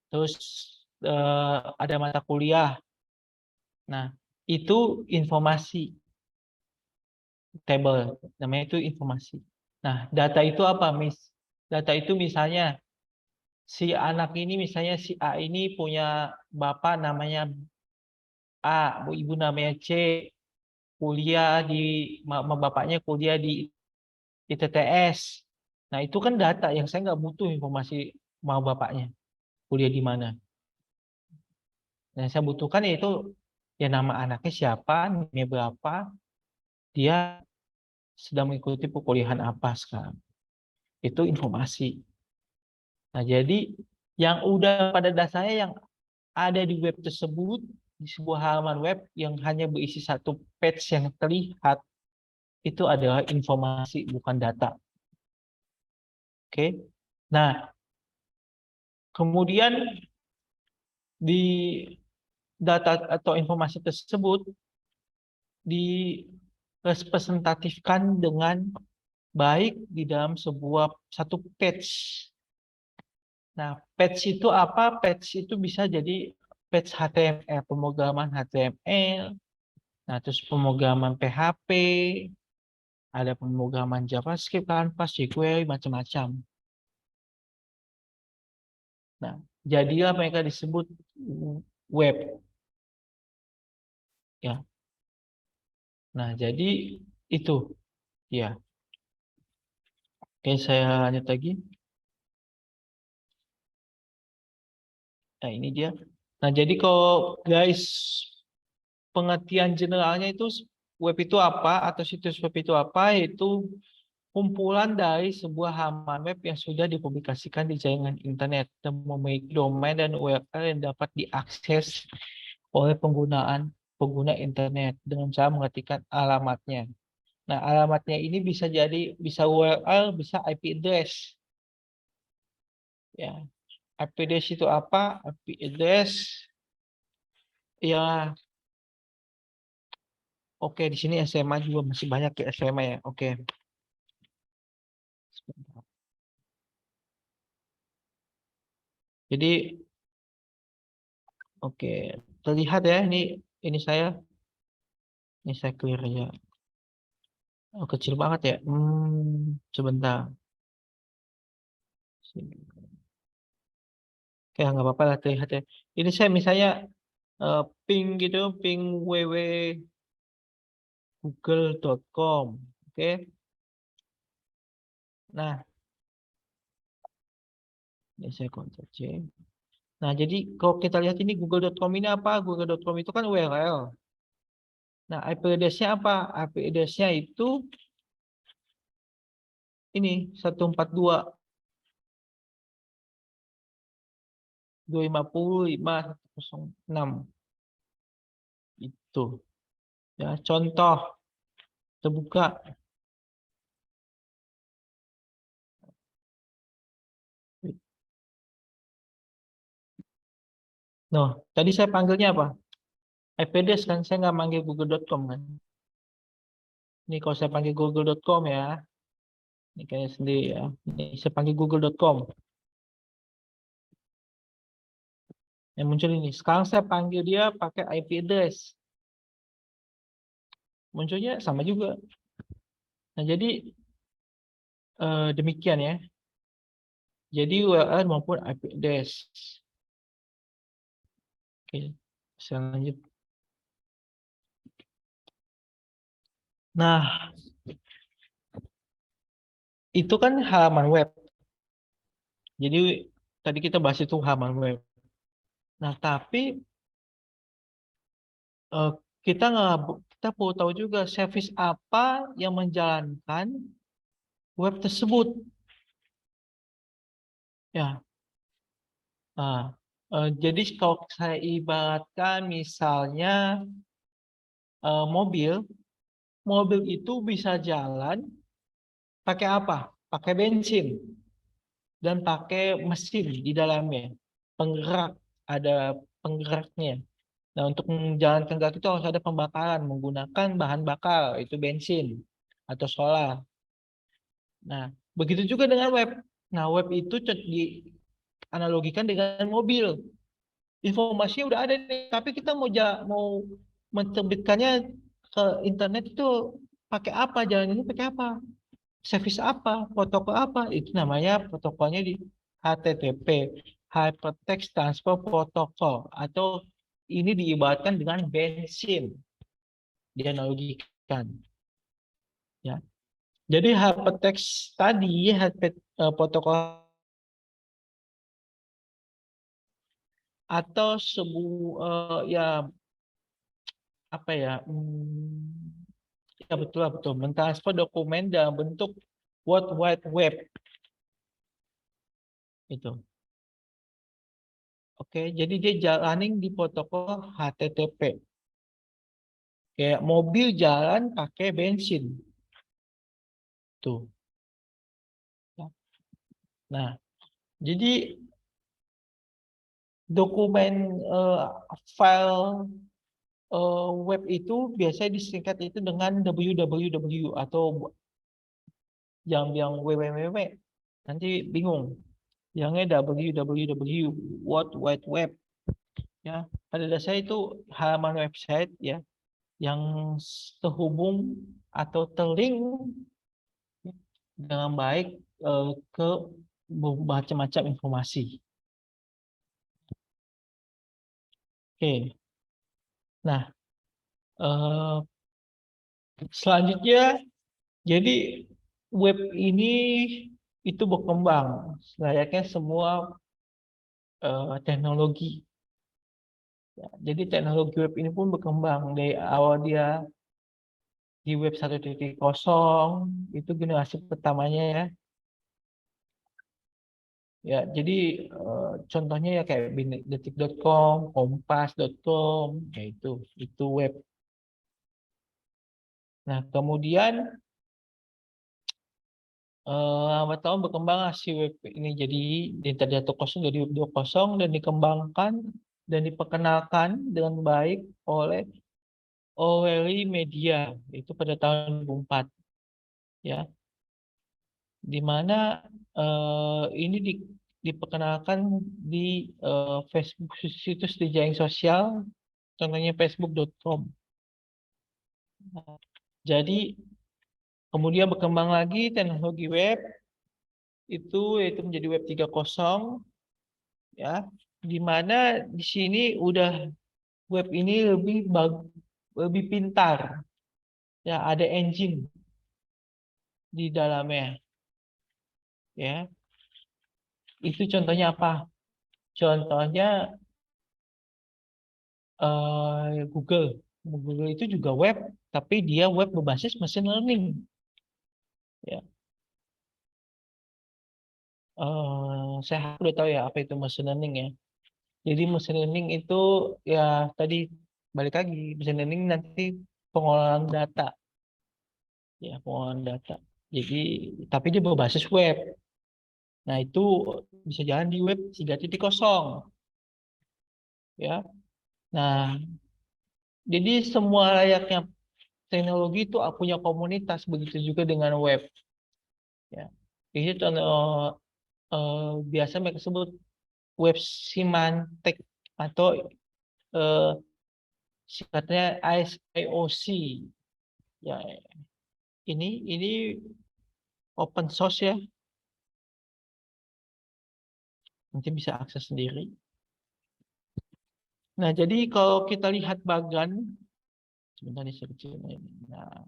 terus ada mata kuliah. Nah, itu informasi, table, namanya itu informasi. Nah, data itu apa, Miss? Data itu misalnya, si anak ini, misalnya si A ini punya bapak namanya A, ibu namanya C, kuliah di, bapaknya kuliah di ITTS. Nah, itu kan data yang saya nggak butuh informasi mau bapaknya kuliah di mana. Yang saya butuhkan yaitu ya nama anaknya siapa, nimnya berapa, dia sedang mengikuti perkuliahan apa sekarang. Itu informasi. Nah, jadi yang udah pada dasarnya yang ada di web tersebut, di sebuah halaman web yang hanya berisi satu page yang terlihat, itu adalah informasi, bukan data. Oke. Nah, kemudian di data atau informasi tersebut direpresentatifkan dengan baik di dalam sebuah satu page. Nah, page itu apa? Page itu bisa jadi page HTML, pemrograman HTML, nah terus pemrograman PHP, ada pemrograman JavaScript, Canvas, jQuery, macam-macam. Nah, jadilah mereka disebut web. Ya. Nah, jadi itu. Ya. Oke, saya lanjut lagi. Nah, ini dia. Nah, jadi kalau guys, pengertian generalnya itu web itu apa atau situs web itu apa, yaitu kumpulan dari sebuah halaman web yang sudah dipublikasikan di jaringan internet dan memiliki domain dan URL yang dapat diakses oleh pengguna internet dengan cara mengetikkan alamatnya. Nah, alamatnya ini bisa jadi bisa URL, bisa IP address. Ya, IP address itu apa? IP address ya. Oke, di sini SMA juga masih banyak ya SMA ya. Oke. Jadi oke, terlihat ya ini saya clear ya. Oh, kecil banget ya. Sebentar. Oke, nggak apa-apa lah terlihat ya. Ini saya misalnya ping gitu, ping www.google.com. Oke. Nah, ini saya Ctrl C. Nah, jadi kalau kita lihat ini google.com ini apa? Google.com itu kan URL. Nah, IP address-nya apa? IP address-nya itu ini 142.250.506. Itu. Ya, contoh terbuka. Nah, tadi saya panggilnya apa? IP address kan, saya nggak manggil google.com kan. Ini kalau saya panggil google.com ya. Ini kayak sendiri ya. Ini saya panggil google.com. Yang muncul ini. Sekarang saya panggil dia pakai IP address. Munculnya sama juga. Nah, jadi demikian ya. Jadi URL maupun IP address. Oke, saya lanjut. Nah, itu kan halaman web. Jadi tadi kita bahas itu halaman web. Nah, tapi kita perlu tahu juga service apa yang menjalankan web tersebut. Ya. Nah, jadi kalau saya ibaratkan misalnya mobil itu bisa jalan pakai apa? Pakai bensin dan pakai mesin di dalamnya. Penggerak, ada penggeraknya. Nah, untuk menjalankan gerak itu harus ada pembakaran menggunakan bahan bakar, itu bensin atau solar. Nah, begitu juga dengan web. Nah, web itu dianalogikan dengan mobil. Informasinya udah ada nih, tapi kita mau menerbitkannya ke internet itu pakai apa? Jalan ini pakai apa? Service apa? Protokol apa? Itu namanya protokolnya di HTTP, Hypertext Transfer Protocol, atau ini diibaratkan dengan bensin, dianalogikan. Ya. Jadi hypertext tadi, protokol atau ya apa ya? Ya betul, mentransfer dokumen dalam bentuk World Wide Web itu. Oke, jadi dia jalanin di protokol HTTP. Kayak mobil jalan pakai bensin. Tuh. Nah, jadi dokumen file web itu biasanya disingkat itu dengan www atau yang www. Nanti bingung. Yangnya www, World Wide Web. Ya, pada dasarnya itu halaman website ya yang terhubung atau terlink dengan baik ke macam-macam informasi. Oke. Nah, selanjutnya jadi web ini itu berkembang layaknya semua teknologi. Ya, jadi teknologi web ini pun berkembang dari awal dia di web 1.0 itu generasi pertamanya ya. Ya, jadi contohnya ya kayak detik.com, kompas.com, yaitu itu web. Nah, kemudian lambat tahun berkembang si web ini jadi dari 1.0 jadi web 2.0 dan dikembangkan dan diperkenalkan dengan baik oleh O'Reilly Media itu pada tahun 2004 ya, di mana ini diperkenalkan di Facebook, situs jejaring sosial contohnya facebook.com. Jadi kemudian berkembang lagi teknologi web itu yaitu menjadi web 3.0 ya, di mana di sini udah web ini lebih pintar. Ya, ada engine di dalamnya. ya. Itu contohnya apa? Contohnya Google. Google itu juga web, tapi dia web berbasis machine learning. Ya. Saya udah tahu ya apa itu machine learning ya. Jadi machine learning itu ya tadi balik lagi, machine learning nanti pengolahan data. Ya, pengolahan data. Jadi tapi dia berbasis web. Nah, itu bisa jalan di web 3.0. Ya. Nah, jadi semua layaknya teknologi itu punya komunitas, begitu juga dengan web. Ya. Ini biasa mereka sebut web semantik atau sifatnya IOC. Ya, ini open source ya. Nanti bisa akses sendiri. Nah, jadi kalau kita lihat bagan, sebentar nih saya kecilin ini. Nah,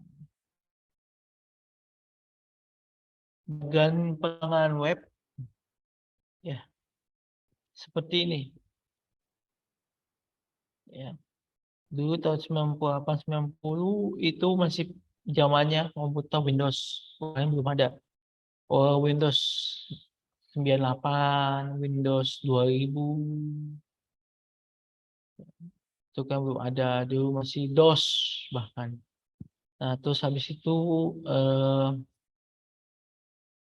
bagan pengembangan web, ya, seperti ini. Ya. Dulu tahun 98-90 itu masih zamannya komputer Windows, yang belum ada. Oh, Windows 98, Windows 2000, itu kan belum ada. Dulu masih DOS bahkan. Nah, terus habis itu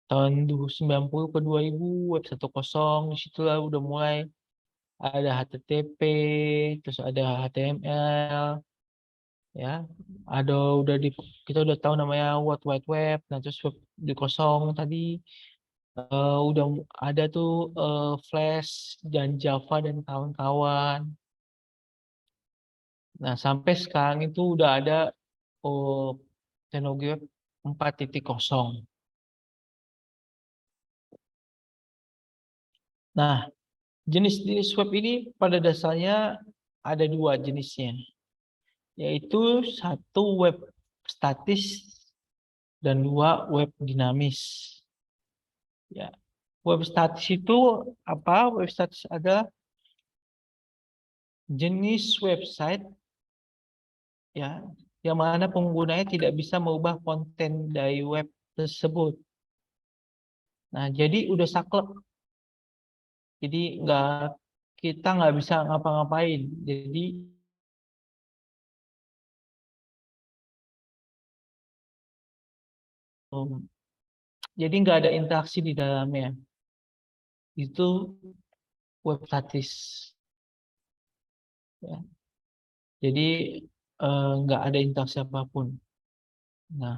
tahun 90 ke 2000 web 1.0, disitulah udah mulai ada HTTP, terus ada HTML, ya, ada kita udah tahu namanya World Wide Web. Nah, terus web di kosong tadi udah ada tuh Flash dan Java dan kawan-kawan. Nah, sampai sekarang itu udah ada teknologi web 4.0. Nah, jenis-jenis web ini pada dasarnya ada dua jenisnya, yaitu satu web statis dan dua web dinamis. Ya, web statis itu apa? Web statis adalah jenis website ya yang mana penggunanya tidak bisa merubah konten dari web tersebut. Nah, jadi udah saklek. Jadi kita nggak bisa ngapa-ngapain. Jadi nggak ada interaksi di dalamnya. Itu web statis. Ya. Jadi nggak ada interaksi apapun. Nah,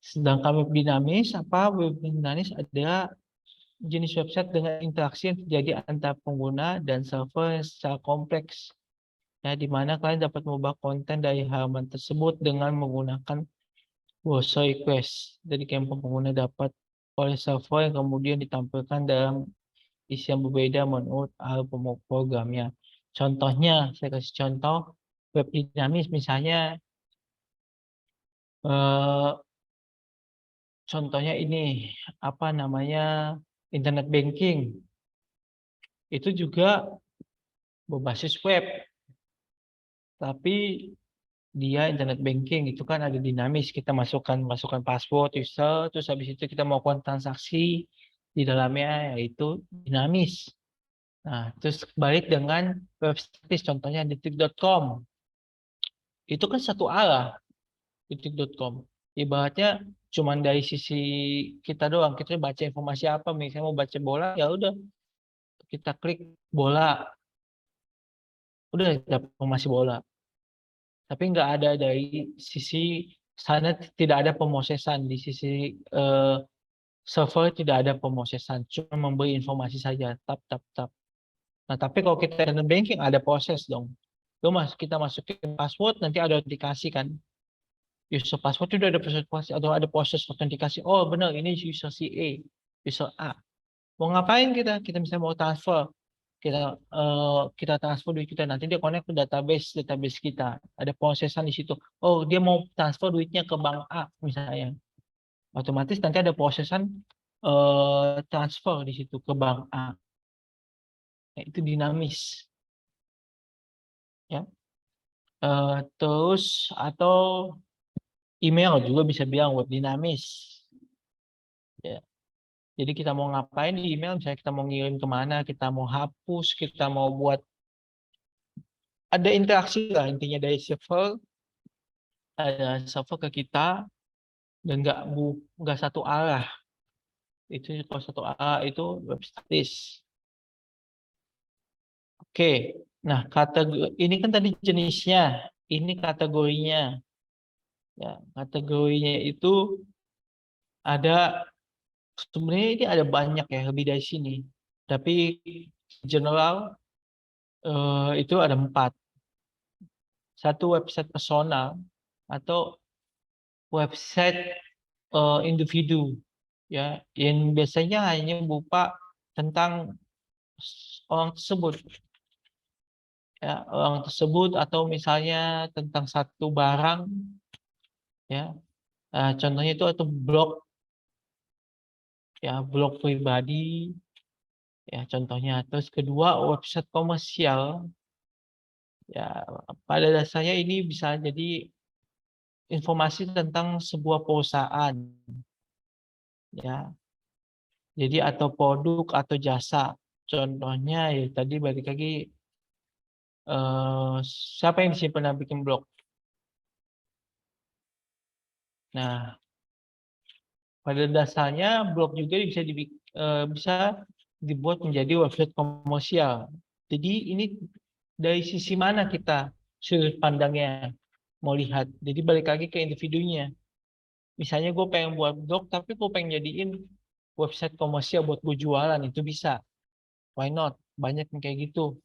sedangkan web dinamis web dinamis adalah jenis website dengan interaksi yang terjadi antara pengguna dan server secara kompleks. Ya, di mana kalian dapat mengubah konten dari halaman tersebut dengan menggunakan browser request. Jadi pengguna dapat oleh server yang kemudian ditampilkan dalam isi yang berbeda menurut programnya. Contohnya, saya kasih contoh web dinamis misalnya. Contohnya ini apa namanya internet banking, itu juga berbasis web, tapi dia internet banking itu kan ada dinamis, kita masukkan password user, terus habis itu kita melakukan transaksi di dalamnya, yaitu dinamis. Nah, terus balik dengan web statis, contohnya detik.com, itu kan satu arah. Detik.com ibaratnya cuman dari sisi kita doang, kita baca informasi apa, misalnya mau baca bola ya udah kita klik bola, udah dapat informasi bola, tapi nggak ada dari sisi sana, tidak ada pemosesan di sisi server, tidak ada pemosesan, cuma memberi informasi saja, tap. Nah, tapi kalau kita internet banking ada proses dong. Kita masukin password, nanti ada autentikasi kan, user password itu ada proses atau ada proses autentikasi. Oh benar, ini user si A, user A. Mau ngapain kita? Kita misalnya mau transfer, kita transfer duit kita, nanti dia connect ke database kita. Ada prosesan di situ. Oh, dia mau transfer duitnya ke bank A misalnya. Otomatis nanti ada prosesan transfer di situ ke bank A. Nah, itu dinamis. Ya. Terus atau email juga bisa bilang web dinamis. Ya. Jadi kita mau ngapain di email, misalnya kita mau ngirim kemana, kita mau hapus, kita mau buat ada interaksi lah intinya dari server, ada server ke kita dan nggak satu arah. Itu kalau satu arah itu web statis. Oke, nah kategori ini kan tadi jenisnya, ini kategorinya. Ya, kategorinya itu ada sebenarnya ini ada banyak ya lebih dari sini. Tapi general itu ada 4. Satu website personal atau website individu ya yang biasanya hanya berupa tentang orang tersebut ya orang tersebut atau misalnya tentang satu barang ya contohnya itu atau blog ya blog pribadi ya contohnya. Terus kedua website komersial ya pada dasarnya ini bisa jadi informasi tentang sebuah perusahaan ya. Jadi atau produk atau jasa. Contohnya ya tadi balik lagi siapa yang sih pernah bikin blog? Nah, pada dasarnya blog juga bisa dibuat menjadi website komersial. Jadi ini dari sisi mana kita sudut pandangnya mau lihat. Jadi balik lagi ke individunya. Misalnya gue pengen buat blog, tapi gue pengen jadiin website komersial buat gue jualan, itu bisa. Why not? Banyak yang kayak gitu.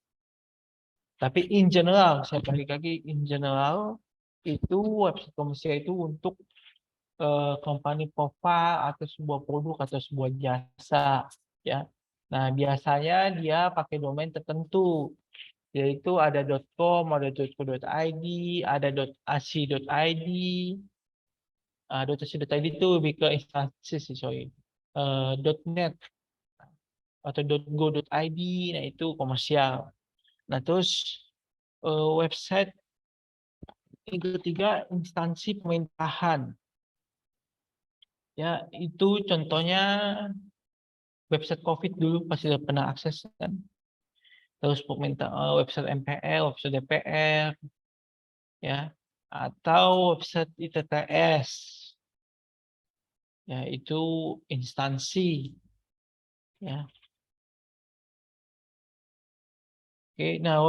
Tapi in general, saya balik lagi, in general, itu website komersial itu untuk company profile atau sebuah produk atau sebuah jasa. Ya. Nah, biasanya dia pakai domain tertentu, yaitu ada .com, ada .co.id, ada .ac.id. .ac.id itu lebih ke instansi sih, sorry. .net atau .go.id, nah itu komersial. Nah, terus website yang ketiga instansi pemerintahan. Ya, itu contohnya website COVID dulu pasti udah pernah akses kan. Terus website MPL, website DPR, ya, atau website ITTS. Ya, itu instansi. Ya. Oke, nah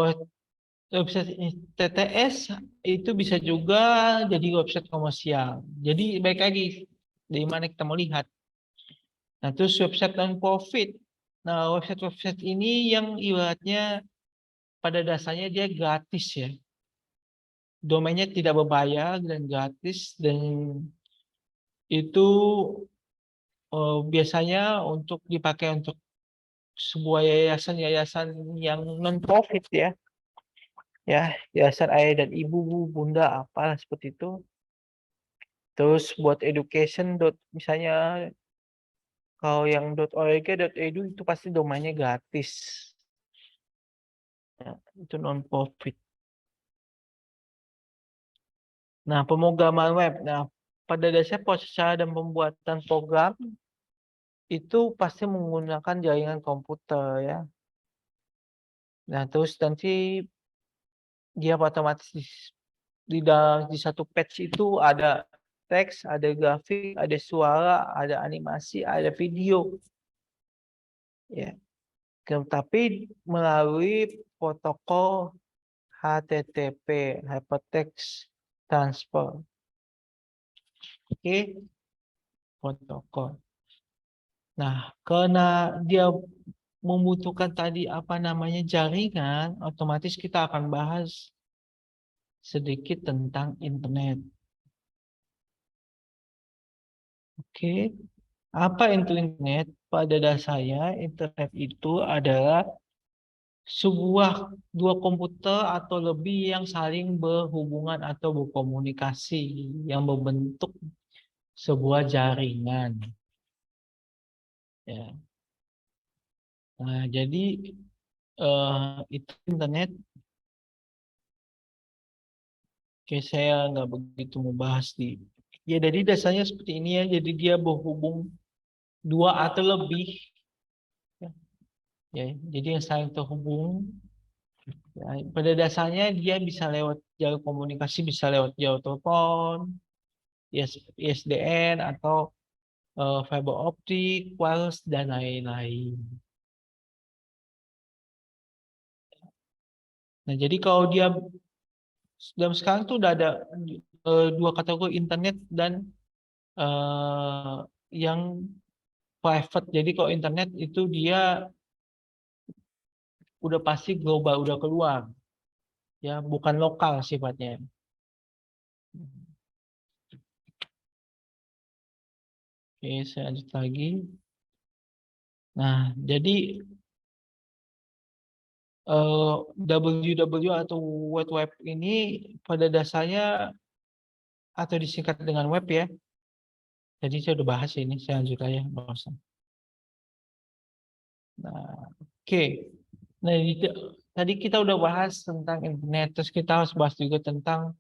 website TTS itu bisa juga jadi website komersial. Jadi baik lagi dari mana kita mau lihat. Nah, terus website non-profit. Nah, website-website ini yang ibaratnya pada dasarnya dia gratis ya. Domainnya tidak berbayar dan gratis dan itu biasanya untuk dipakai untuk sebuah yayasan-yayasan yang non-profit ya. Ya, yayasan ayah dan ibu, bunda, apalah seperti itu. Terus buat education, misalnya kalau yang .org.edu itu pasti domainnya gratis. Ya, itu non-profit. Nah, pemrograman web. Nah, pada dasarnya proses cara dan pembuatan program itu pasti menggunakan jaringan komputer ya. Nah, terus nanti dia otomatis di satu page itu ada teks, ada grafik, ada suara, ada animasi, ada video. Ya. Tapi melalui protokol HTTP, Hypertext Transfer. Oke, protokol. Nah, karena dia membutuhkan tadi apa namanya jaringan, otomatis kita akan bahas sedikit tentang internet. Oke, apa itu internet? Pada dasarnya internet itu adalah dua komputer atau lebih yang saling berhubungan atau berkomunikasi yang membentuk sebuah jaringan. Ya. Nah, jadi itu internet. Oke, saya nggak begitu membahas di. Ya, jadi dasarnya seperti ini ya. Jadi dia berhubung dua atau lebih. Ya, jadi yang saling terhubung. Ya, pada dasarnya dia bisa lewat jalur komunikasi, bisa lewat jalur telepon, ISDN atau fiber optik, wireless dan lain-lain. Nah, jadi kalau dia dalam sekarang tuh udah ada dua kategori internet dan yang private. Jadi kalau internet itu dia udah pasti global, udah keluar, ya bukan lokal sifatnya. Oke, saya lanjut lagi. Nah, jadi WW atau World Web ini pada dasarnya atau disingkat dengan web ya. Jadi saya udah bahas ini, saya lanjut aja. Nah, oke. Nah, tadi kita udah bahas tentang internet, terus kita harus bahas juga tentang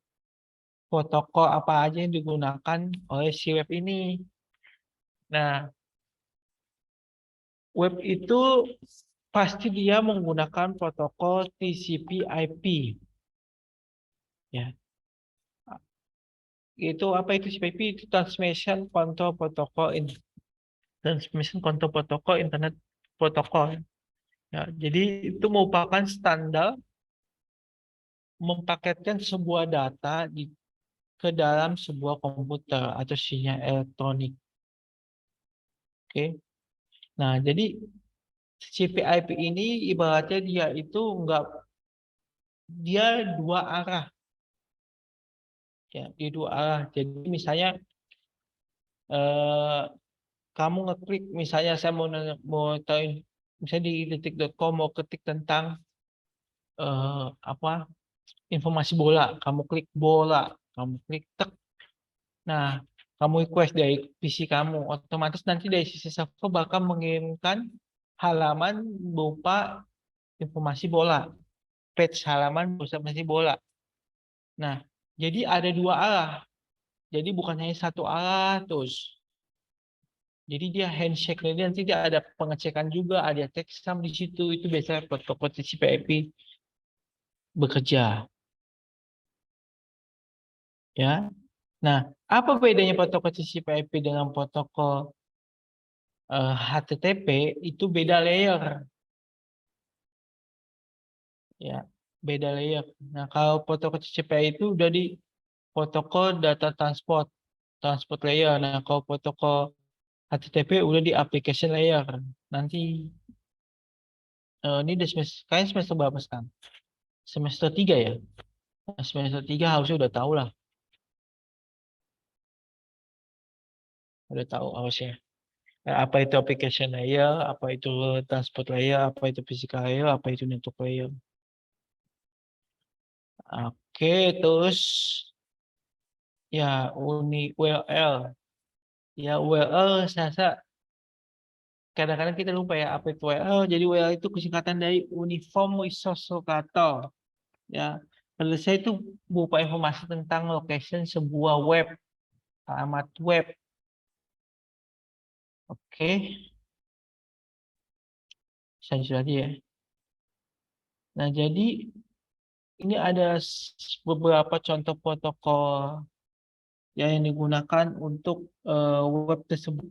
protokol apa aja yang digunakan oleh si web ini. Nah, web itu pasti dia menggunakan protokol TCP/IP. Ya. Itu apa itu TCP/IP? Itu Transmission Control Protocol Internet Protocol. Ya, jadi itu merupakan standar mempaketkan sebuah data ke dalam sebuah komputer atau sinyal elektronik. Oke. Nah, jadi TCP/IP ini ibaratnya dia dua arah. Ya, dia dua arah. Jadi misalnya kamu ngeklik, misalnya saya mau tahu, misalnya di detik.com mau ketik tentang apa informasi bola, kamu klik bola, kamu klik tek. Nah, kamu request dari PC kamu, otomatis nanti dari sisi server bakal mengirimkan halaman berupa informasi bola, page halaman berupa informasi bola. Nah, jadi ada dua arah. Jadi bukan hanya satu arah terus. Jadi dia handshake, nanti dia ada pengecekan juga, ada checksum di situ. Itu biasanya protokol TCP/IP bekerja. Ya. Nah, apa bedanya protokol TCP/IP dengan protokol HTTP? Itu beda layer. Ya, beda layer. Nah, kalau protokol TCP/IP itu udah di protokol data transport layer. Nah, kalau protokol HTTP udah di application layer. Nanti ini udah kayaknya semester berapa sekarang? Semester 3 ya? Nah, semester 3 harusnya udah tahu lah. Udah tahu harusnya. Apa itu application layer, apa itu transport layer, apa itu physical layer, apa itu network layer. Oke, terus ya URL. Ya URL saya kadang-kadang kita lupa ya apa itu URL. Jadi URL itu kesingkatan dari Uniform Resource Locator. Ya, pada saya itu berupa informasi tentang location sebuah web, alamat web. Oke. Saya lanjut lagi ya. Nah, jadi ini ada beberapa contoh protokol yang digunakan untuk web tersebut.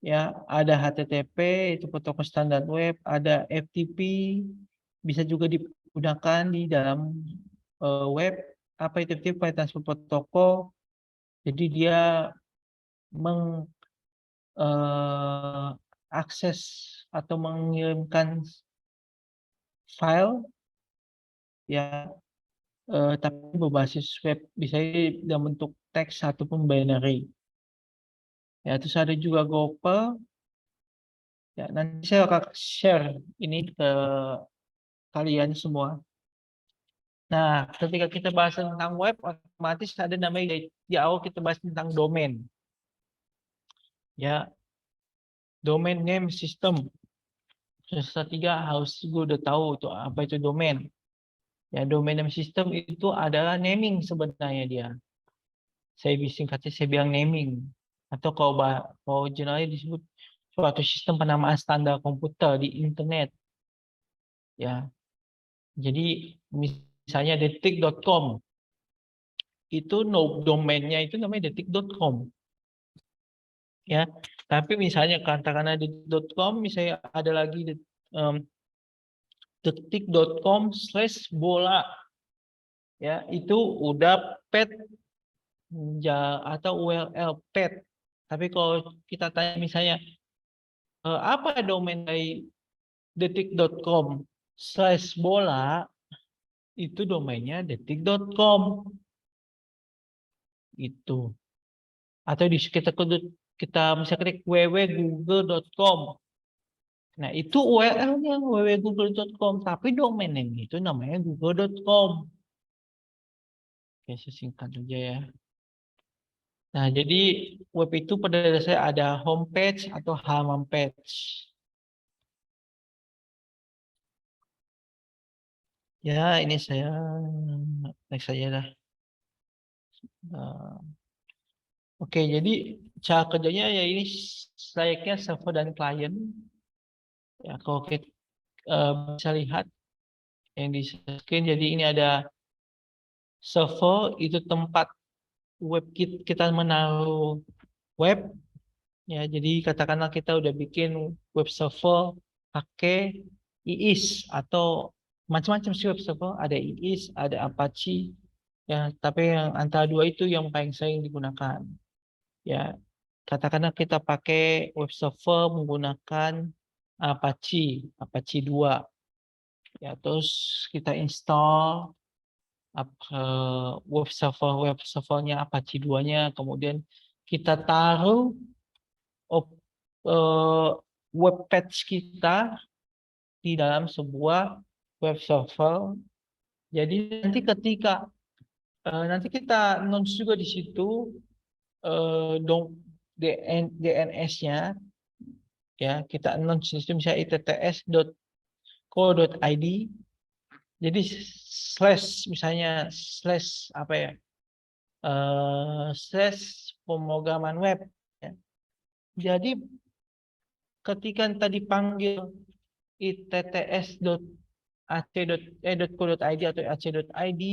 Ya, ada HTTP, itu protokol standar web, ada FTP, bisa juga digunakan di dalam web. Apa itu FTP? File Transfer Protocol. Jadi dia mengakses atau mengirimkan file ya, tapi berbasis web, bisa dalam bentuk teks ataupun binary. Ya, terus ada juga Gopher. Ya, nanti saya akan share ini ke kalian semua. Nah, ketika kita bahas tentang web, otomatis ada namanya di awal kita bahas tentang domain. Ya, domain name system. Semester 3 harus gue udah tahu itu apa itu domain. Ya, domain name system itu adalah naming sebenarnya dia. Saya singkatnya saya bilang naming. Atau kalau generalnya disebut suatu sistem penamaan standar komputer di internet. Ya. Jadi misalnya detik.com itu domainnya itu namanya detik.com. Ya, tapi misalnya katakanlah detik.com, misalnya ada lagi detik.com/bola, ya itu udah pet atau URL pet. Tapi kalau kita tanya misalnya apa domain dari detik.com/bola, itu domainnya detik.com itu. Atau kita bisa klik www.google.com. Nah, itu URL-nya www.google.com, tapi domain name itu namanya google.com. Oke, sesingkat aja ya. Nah, jadi web itu pada dasarnya ada homepage atau halaman page. Ya, ini saya next saja lah. Oke, jadi cara kerjanya ya ini layaknya server dan klien. Ya, kalau kita bisa lihat yang di screen, jadi ini ada server, itu tempat web kita menaruh web. Ya, jadi katakanlah kita udah bikin web server pakai IIS atau macam-macam sih web server, ada IIS, ada Apache. Ya, tapi yang antara dua itu yang paling sering digunakan. Ya, katakanlah kita pakai web server menggunakan Apache 2. Ya, terus kita install web servernya Apache 2-nya, kemudian kita taruh web page kita di dalam sebuah web server. Jadi nanti ketika nanti kita announce juga di situ DNS-nya, ya kita announce sistem misalnya itts.co.id. Jadi misalnya apa ya, pemrograman web. Ya. Jadi ketika tadi panggil itts.co.id atau ac.id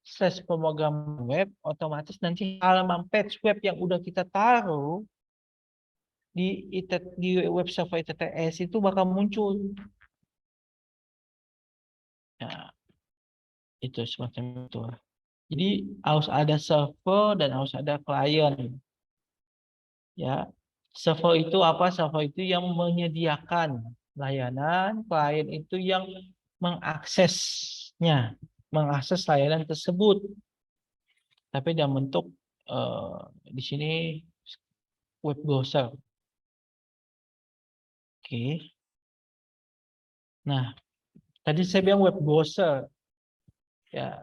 /pemrograman web, otomatis nanti halaman page web yang udah kita taruh di web server ITTS itu bakal muncul. Ya, itu semacam itu. Jadi harus ada server dan harus ada klien. Ya, server itu apa? Server itu yang menyediakan layanan, klien itu yang mengakses layanan tersebut. Tapi dalam bentuk di sini web browser. Oke. Nah, tadi saya bilang web browser. Ya,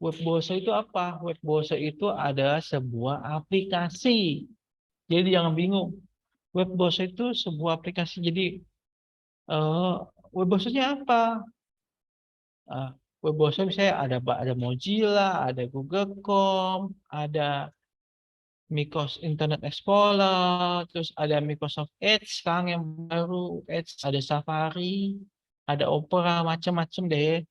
web browser itu apa? Web browser itu adalah sebuah aplikasi. Jadi jangan bingung. Web browser itu sebuah aplikasi. Jadi web browsernya apa? Web browser misalnya ada Mozilla, ada Google Chrome, ada Microsoft Internet Explorer, terus ada Microsoft Edge sekarang yang baru, Edge, ada Safari, ada Opera, macam-macam deh.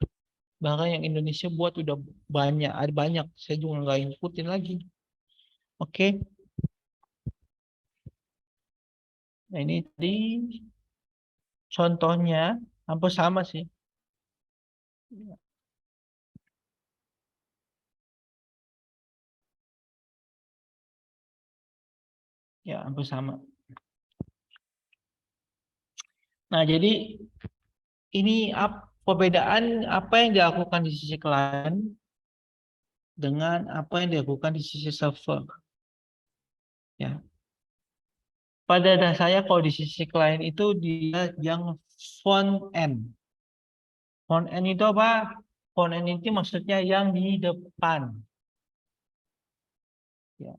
Bahkan yang Indonesia buat udah banyak, ada banyak. Saya juga nggak ngikutin lagi. Oke. Nah ini tadi contohnya hampir sama sih. Ya, hampir sama. Nah, jadi ini perbedaan apa yang dilakukan di sisi klien dengan apa yang dilakukan di sisi server. Ya. Pada dasarnya kalau di sisi klien itu dia yang front end. Front end itu apa? Front end itu maksudnya yang di depan. Ya.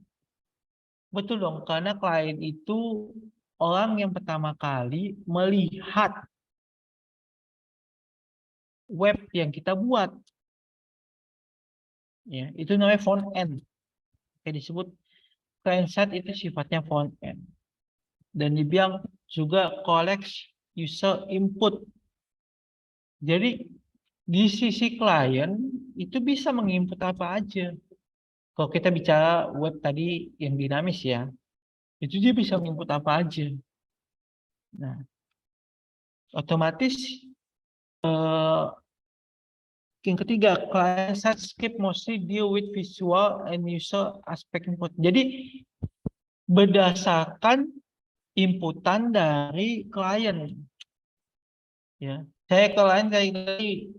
Betul dong, karena klien itu orang yang pertama kali melihat web yang kita buat. Ya, itu namanya front end. Kayak disebut client side itu sifatnya front end. Dan dibilang juga collects user input. Jadi di sisi klien itu bisa menginput apa aja. Kalau kita bicara web tadi yang dinamis ya, itu dia bisa menginput apa aja. Nah, otomatis yang ketiga, client side script mostly deal with visual and user aspect input. Jadi berdasarkan inputan dari klien, ya. Saya klien kayak tadi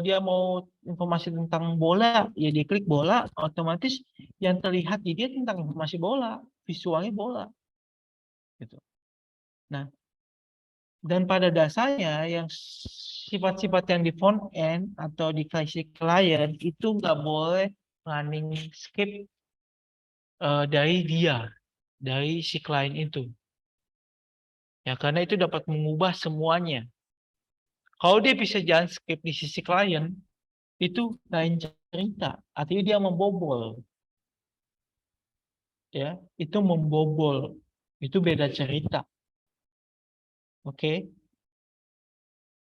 dia mau informasi tentang bola, ya dia klik bola, otomatis yang terlihat di dia tentang informasi bola, visualnya bola, gitu. Nah, dan pada dasarnya yang sifat-sifat yang di front end atau di klien itu nggak boleh running script dari dia, dari si klien itu. Ya, karena itu dapat mengubah semuanya. Kalau dia bisa jalan script di sisi klien, itu lain cerita. Artinya dia membobol. Ya, itu membobol. Itu beda cerita. Oke?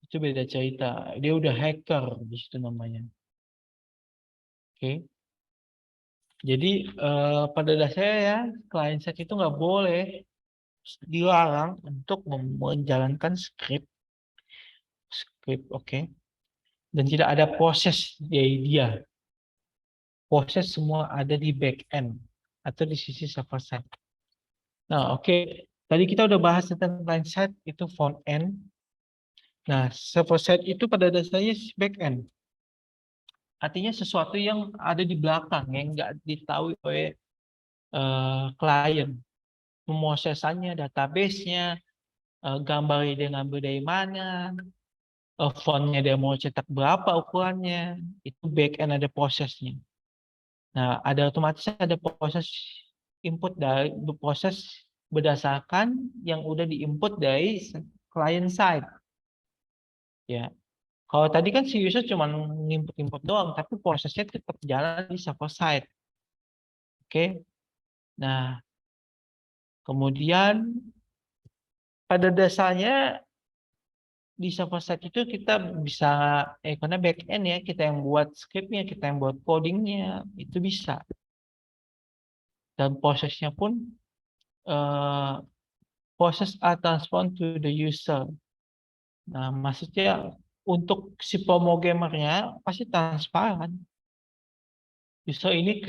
Itu beda cerita. Dia udah hacker di situ namanya. Oke? Jadi pada dasarnya ya, client side itu nggak boleh dilarang untuk menjalankan script, oke? Dan tidak ada proses dari dia. Proses semua ada di back end atau di sisi server side. Nah, oke. Tadi kita udah bahas tentang client side itu front end. Nah, server side itu pada dasarnya back end. Artinya sesuatu yang ada di belakang yang nggak diketahui oleh klien. Pemrosesannya, database-nya, gambarnya dia ngambil dari mana, fontnya dia mau cetak berapa ukurannya, itu back end ada prosesnya. Nah, ada otomatis ada proses input dari proses berdasarkan yang udah diinput dari client side. Ya. Kalau tadi kan si user cuma nginput-input doang, tapi prosesnya tetap jalan di server side. Oke. Nah, kemudian pada dasarnya di server side itu kita bisa karena back end ya, kita yang buat scriptnya, kita yang buat codingnya, itu bisa. Dan prosesnya pun proses are transformed to the user. Nah, maksudnya untuk si programmernya pasti transparan. User ini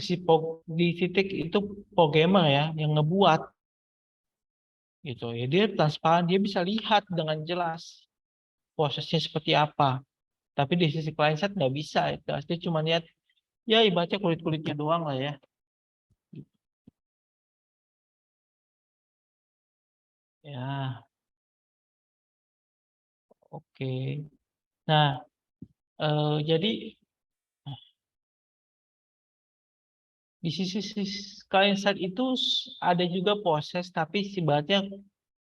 di titik itu programmer ya yang ngebuat gitu ya, dia transparan, dia bisa lihat dengan jelas prosesnya seperti apa. Tapi di sisi client side nggak bisa, itu dia cuma lihat ya ibaratnya kulit-kulitnya doang lah ya. Ya, oke. Nah, jadi di sisi client side itu ada juga proses, tapi sifatnya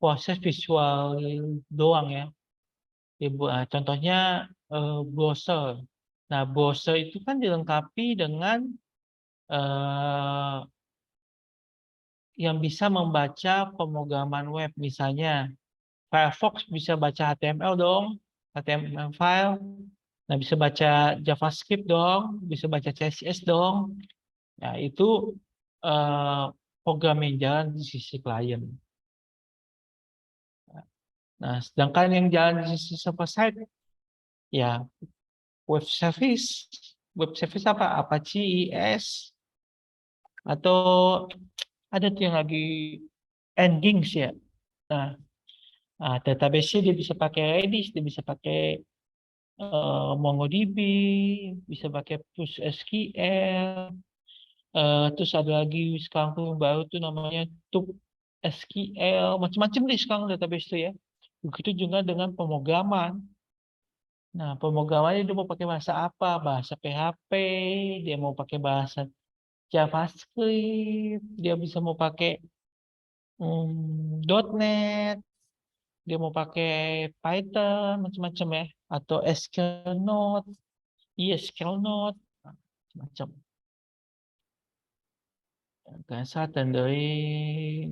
proses visual doang ya. Contohnya browser. Nah, browser itu kan dilengkapi dengan yang bisa membaca pemrograman web. Misalnya, Firefox bisa baca HTML dong, HTML file. Nah, bisa baca JavaScript dong, bisa baca CSS dong. Nah, itu program yang jalan di sisi klien. Nah, sedangkan yang jalan di sisi server side, ya web service. Web service apa? Apache IIS. Atau ada tuh yang lagi Nginx ya. Nah, database-nya dia bisa pakai Redis, dia bisa pakai MongoDB, bisa pakai PostgreSQL. Terus ada lagi sekarang tuh baru tuh namanya TubeSQL, macam-macam deh sekarang database itu ya. Begitu juga dengan pemrograman. Nah, pemrogramannya dia mau pakai bahasa apa? Bahasa PHP, dia mau pakai bahasa JavaScript, dia bisa mau pakai .NET, dia mau pakai Python, macam-macam ya, atau SQL Node, SQL Node, macam. Cảnh sát dan dari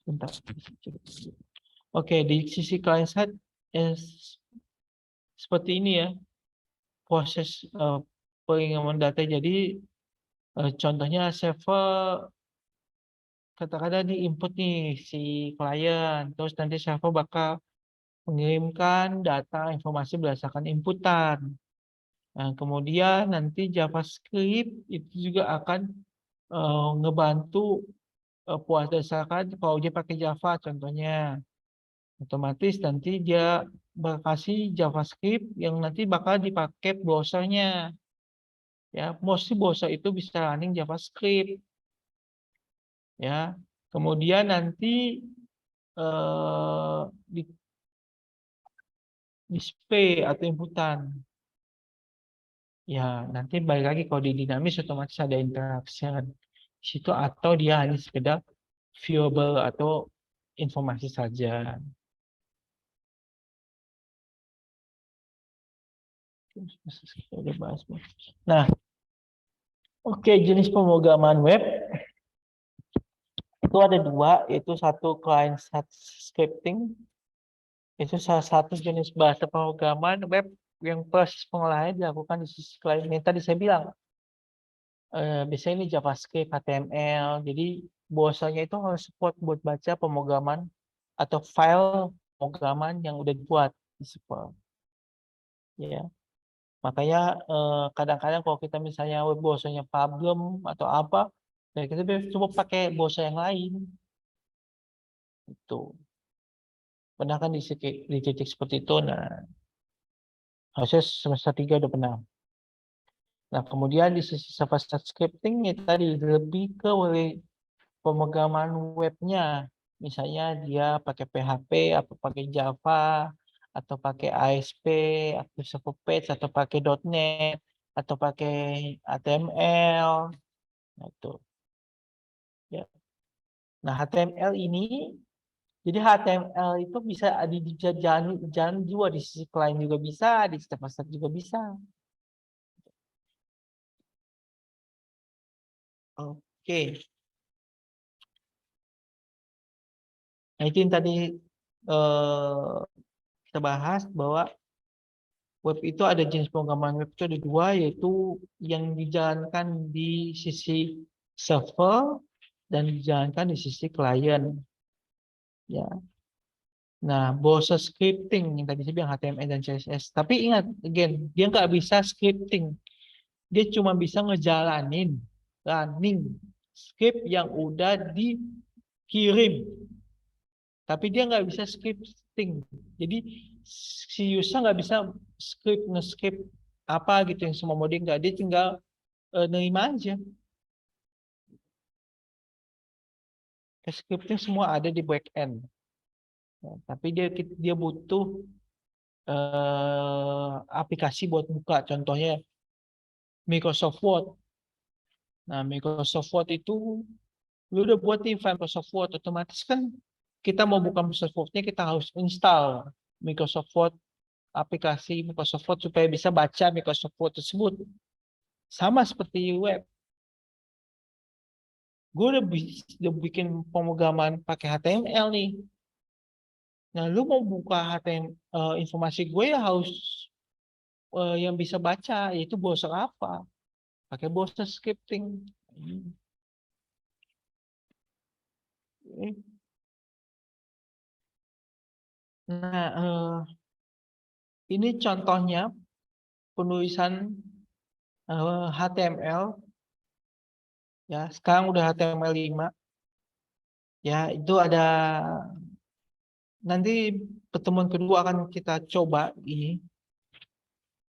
bentar. Oke, di sisi client side seperti ini ya proses pengiriman data. Jadi contohnya server katakanlah di input nih si klien, terus nanti server bakal mengirimkan data informasi berdasarkan inputan. Nah, kemudian nanti JavaScript itu juga akan ngebantu berdasarkan kalau dia pakai Java contohnya, otomatis nanti dia berkasih JavaScript yang nanti bakal dipakai browsernya. Ya, mostly browser itu bisa running JavaScript. Ya, kemudian nanti di display atau inputan. Ya, nanti balik lagi kalau di dinamis otomatis ada interaction di situ atau dia hanya sekedar viewable atau informasi saja. Nah, oke, jenis pemrograman web itu ada dua, yaitu satu client side scripting, itu salah satu jenis bahasa pemrograman web yang proses pengolahannya dilakukan di sisi klien. Yang tadi saya bilang, biasanya ini JavaScript, HTML, jadi bahwasanya itu harus support buat baca pemrograman atau file pemrograman yang udah dibuat di support. Ya, makanya kadang-kadang kalau kita misalnya web browsernya problem atau apa, ya kita coba pakai browser yang lain. Itu. Pernah kan di titik seperti itu, nah harusnya semester 3 udah pernah. Nah, kemudian di sisi server-side scripting ya tadi lebih ke pemrograman webnya. Misalnya dia pakai PHP, atau pakai Java, atau pakai ASP, Active Server Page, atau pakai .NET, atau pakai HTML. Nah, itu. Ya. Nah, HTML ini, jadi HTML itu bisa jalan juga di sisi klien juga bisa, di server-side juga bisa. Oke. Nah, itu yang tadi kita bahas bahwa web itu ada jenis pemrograman web itu ada dua, yaitu yang dijalankan di sisi server dan dijalankan di sisi klien. Ya. Nah, browser scripting yang tadi saya bilang HTML dan CSS. Tapi ingat, again, dia nggak bisa scripting. Dia cuma bisa running script yang udah dikirim. Tapi dia nggak bisa scripting. Jadi si user nggak bisa nge-script apa gitu yang semua mode nggak. Dia tinggal nerima aja. Scripting semua ada di back-end. Ya, tapi dia butuh aplikasi buat buka. Contohnya Microsoft Word. Nah, Microsoft Word itu lu udah buat nih file Microsoft Word, otomatis kan kita mau buka Microsoft Word-nya kita harus install Microsoft Word, aplikasi Microsoft Word supaya bisa baca Microsoft Word tersebut. Sama seperti web. Gue udah bikin pemrograman pakai HTML nih. Nah, lu mau buka HTML informasi gue ya harus yang bisa baca, yaitu browser apa? Pakai browser scripting. Nah, ini contohnya penulisan HTML. Ya, sekarang udah HTML 5. Ya, itu ada nanti pertemuan kedua akan kita coba ini.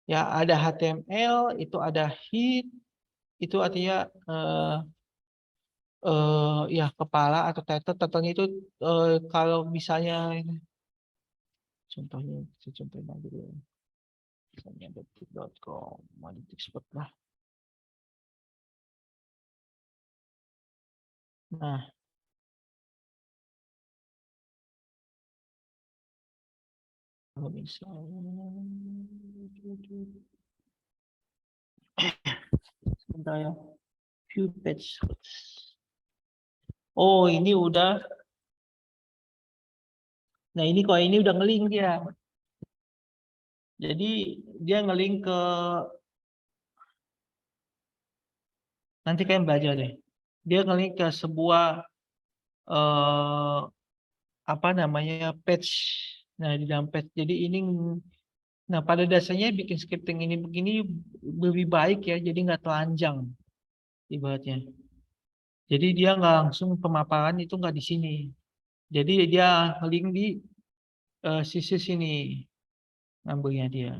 Ya, ada HTML, itu ada head, itu artinya ya kepala atau title-nya itu kalau misalnya contohnya saya contohin aja dulu. Misalnya detik.com, expert lah. Nah, Kalau misalnya sebentar ya, view page. Oh, ini udah. Nah, ini kok ini udah ngelink dia. Jadi dia ngelink ke, nanti kalian belajar deh. Dia ngelink ke sebuah apa namanya, page. Nah, di dalam page. Jadi ini, nah pada dasarnya bikin scripting ini begini lebih baik ya. Jadi nggak telanjang ibaratnya. Jadi dia nggak langsung pemaparan itu nggak di sini. Jadi dia link di sisi sini ngambilnya dia.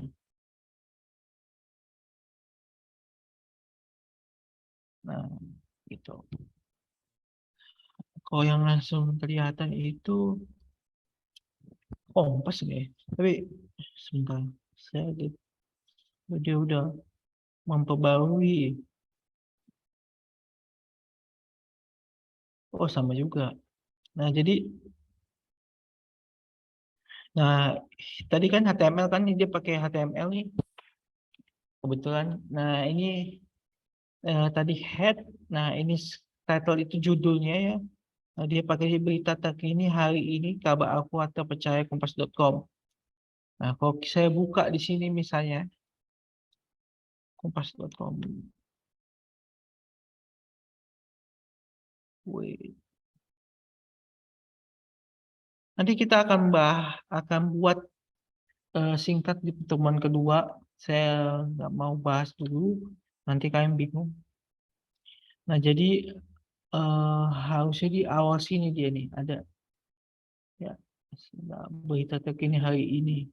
Nah, gitu. Kalau yang langsung kelihatan itu kompas nih. Tapi sebentar, dia udah memperbarui. Oh, sama juga. Nah, jadi tadi kan HTML kan dia pakai HTML nih. Kebetulan. Nah, ini tadi head. Nah, ini title itu judulnya ya. Nah, dia pakai berita terkini hari ini, kabar aku atau percaya kompas.com. Nah, kalau saya buka di sini misalnya kompas.com. Nanti kita akan buat singkat di pertemuan kedua. Saya nggak mau bahas dulu, nanti kalian bingung. Nah, jadi harusnya di awal sini dia nih ada ya, berita terkini hari ini.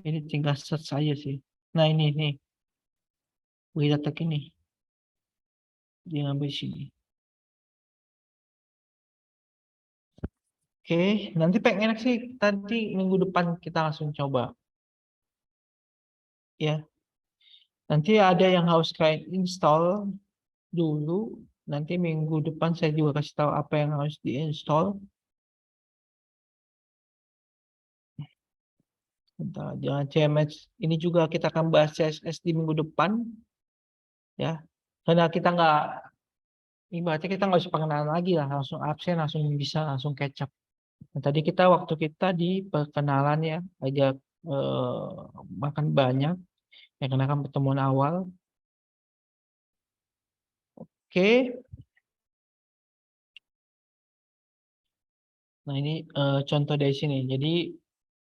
Ini tinggal search saja sih. Nah, ini nih berita terkini. Dia ngambil sini. Oke, nanti pengen sih nanti minggu depan kita langsung coba. Ya. Nanti ada yang harus kalian install dulu. Nanti minggu depan saya juga kasih tahu apa yang harus diinstal. Bentar, jangan CMS. Ini juga kita akan bahas CSS di minggu depan. Ya, karena kita ibaratnya kita nggak usah pengenalan lagi lah, langsung absen, langsung bisa langsung catch up. Nah, tadi waktu kita di perkenalan ya, agak makan banyak, ya karena kan pertemuan awal. Oke. Nah, ini contoh dari sini. Jadi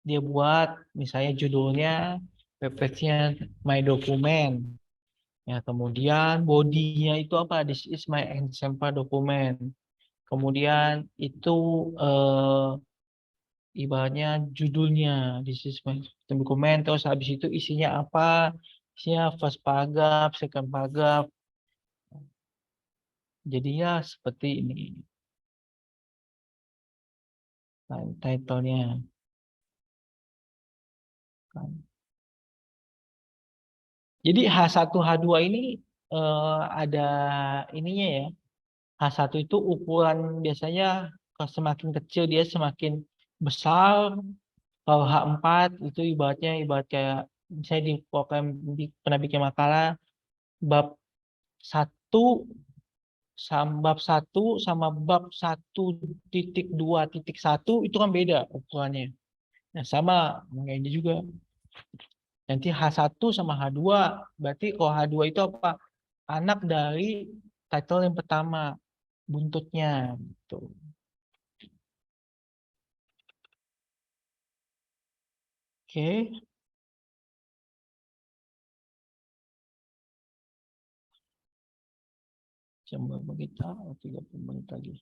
dia buat misalnya judulnya web page-nya My Document. Ya, kemudian bodinya itu apa? This is my example document. Kemudian itu ibaratnya judulnya this is my document. Terus habis itu isinya apa? Isinya first paragraph, second paragraph. Jadinya seperti ini. Nah, title-nya. Jadi H1, H2 ini ada ininya ya. H1 itu ukuran biasanya semakin kecil dia semakin besar. Kalau H4 itu ibarat kayak saya pernah bikin makalah bab 1 sama bab 1.2.1 itu kan beda ukurannya. Nah, sama ini juga. Nanti H1 sama H2 berarti kalau H2 itu apa? Anak dari title yang pertama, buntutnya gitu. Oke. Jam berapa kita? 30 menit lagi.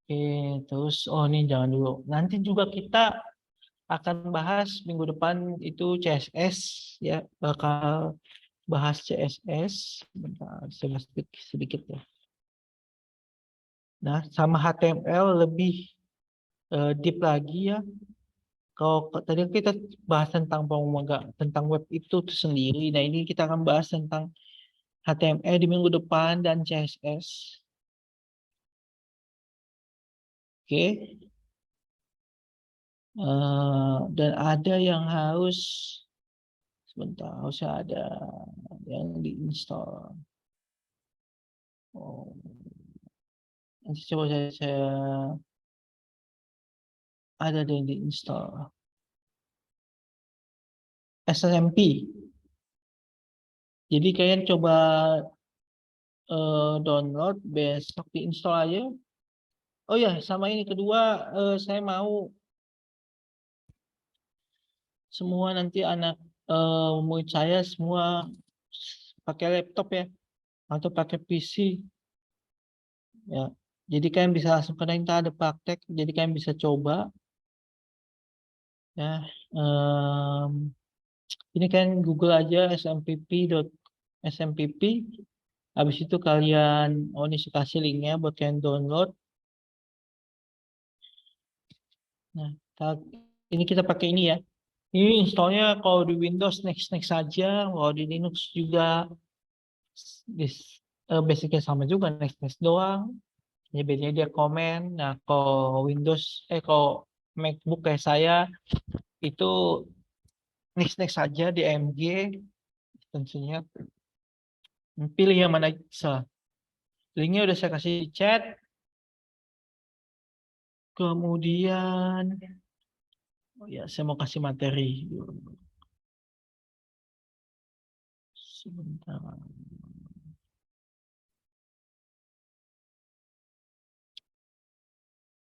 Oke, terus ini jangan dulu. Nanti juga kita akan bahas minggu depan itu CSS ya, bakal bahas CSS. Bentar, sedikit ya. Nah, sama HTML lebih deep lagi ya. Kalau tadi kita bahas tentang tentang web itu sendiri. Nah, ini kita akan bahas tentang HTML di minggu depan dan CSS. Oke. Dan ada yang harus sebentar, harusnya ada yang diinstal. Oh, nanti coba saya ada yang diinstal. SMP. Jadi kalian coba download, besok diinstal aja. Oh ya, sama ini kedua, saya mau semua nanti anak murid saya semua pakai laptop ya, atau pakai PC ya. Jadi kalian bisa langsung, karena kita ada praktek, jadi kalian bisa coba ya. Ini kalian Google aja smpp. Habis itu kalian, ini saya kasih linknya buat kalian download. Nah, ini kita pakai ini ya. Ini installnya kalau di Windows next saja, kalau di Linux juga basicnya sama juga, next doang. Ya bedanya dia komen. Nah, kalau Windows, kalau MacBook kayak saya itu next saja di AMG tentunya. Pilih yang mana bisa. Linknya udah saya kasih di chat. Kemudian, oh ya, saya mau kasih materi. Sebentar.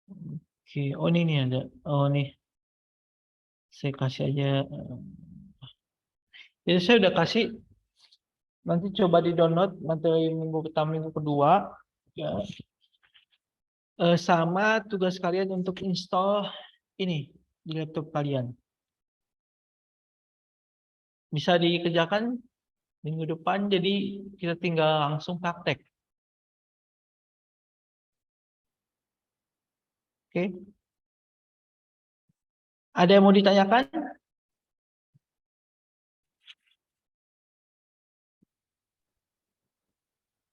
Oke, oh ini nih ada. Oh nih, saya kasih aja. Jadi saya udah kasih. Nanti coba di download materi minggu pertama, minggu kedua. Ya. Sama tugas kalian untuk install ini di laptop kalian. Bisa dikerjakan minggu depan, jadi kita tinggal langsung praktek. Oke. Ada yang mau ditanyakan?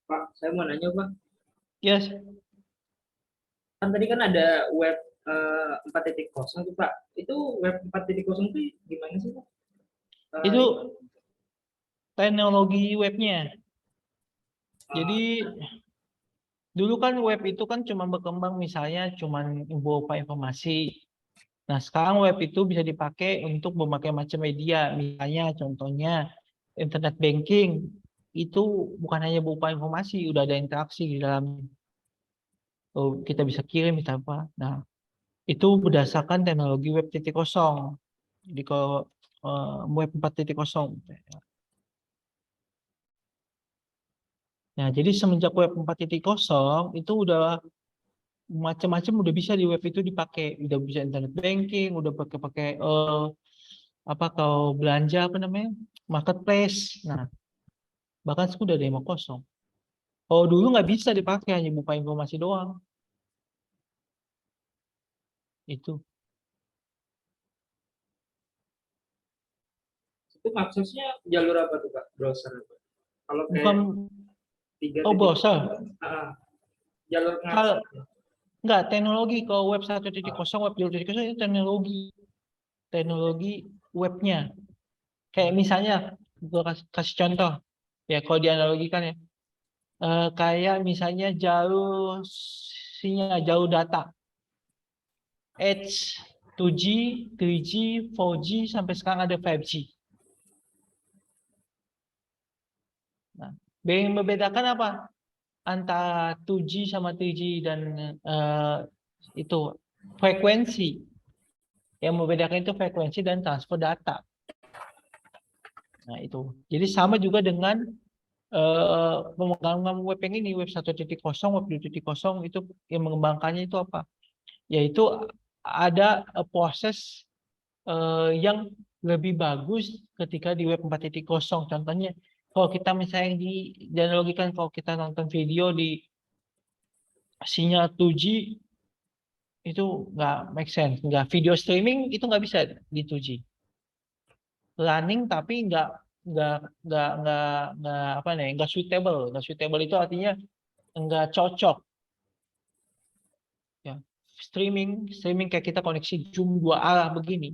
Pak, saya mau nanya Pak.
Yes.
Kan tadi kan ada web 4.0 tuh Pak. Itu web 4.0 itu gimana sih Pak?
Itu teknologi webnya. Jadi dulu kan web itu kan cuma berkembang misalnya cuma berupa informasi. Nah, sekarang web itu bisa dipakai untuk berbagai macam media. Misalnya contohnya internet banking itu bukan hanya berupa informasi, udah ada interaksi di dalam. Oh, kita bisa kirim bisa apa. Nah, itu berdasarkan teknologi web 0. Jadi kalau web 4.0. Nah, jadi semenjak web 4.0 itu udah macam-macam udah bisa di web itu dipakai, udah bisa internet banking, udah pakai apa kalau belanja apa namanya marketplace. Nah, bahkan sudah ada 5.0. Oh dulu nggak bisa dipakai, hanya buka informasi doang. Itu
aksesnya jalur apa tuh Pak? Browser apa? Kalau
bukan.
kayak
Browser.
Jalur
Kalau enggak, teknologi. Kalau web 1.0, web 2.0 itu teknologi webnya. Kayak misalnya, gue kasih contoh. Ya, kalau dianalogikan ya. Kayak misalnya jalur sinyal, jalur data. Edge, 2G, 3G, 4G, sampai sekarang ada 5G. Nah, yang membedakan apa? Antara 2G sama 3G dan itu frekuensi. Yang membedakan itu frekuensi dan transfer data. Nah, itu. Jadi sama juga dengan pengembangan web yang ini, web 1.0, web 2.0 itu yang mengembangkannya itu apa? Yaitu ada proses yang lebih bagus ketika di web 4.0. Contohnya, kalau kita misalnya dianalogikan, kalau kita nonton video di sinyal 2G itu nggak make sense, nggak video streaming itu nggak bisa di 2G. Running tapi nggak apa nih, nggak suitable itu artinya nggak cocok. Ya. streaming kayak kita koneksi Zoom 2 arah begini.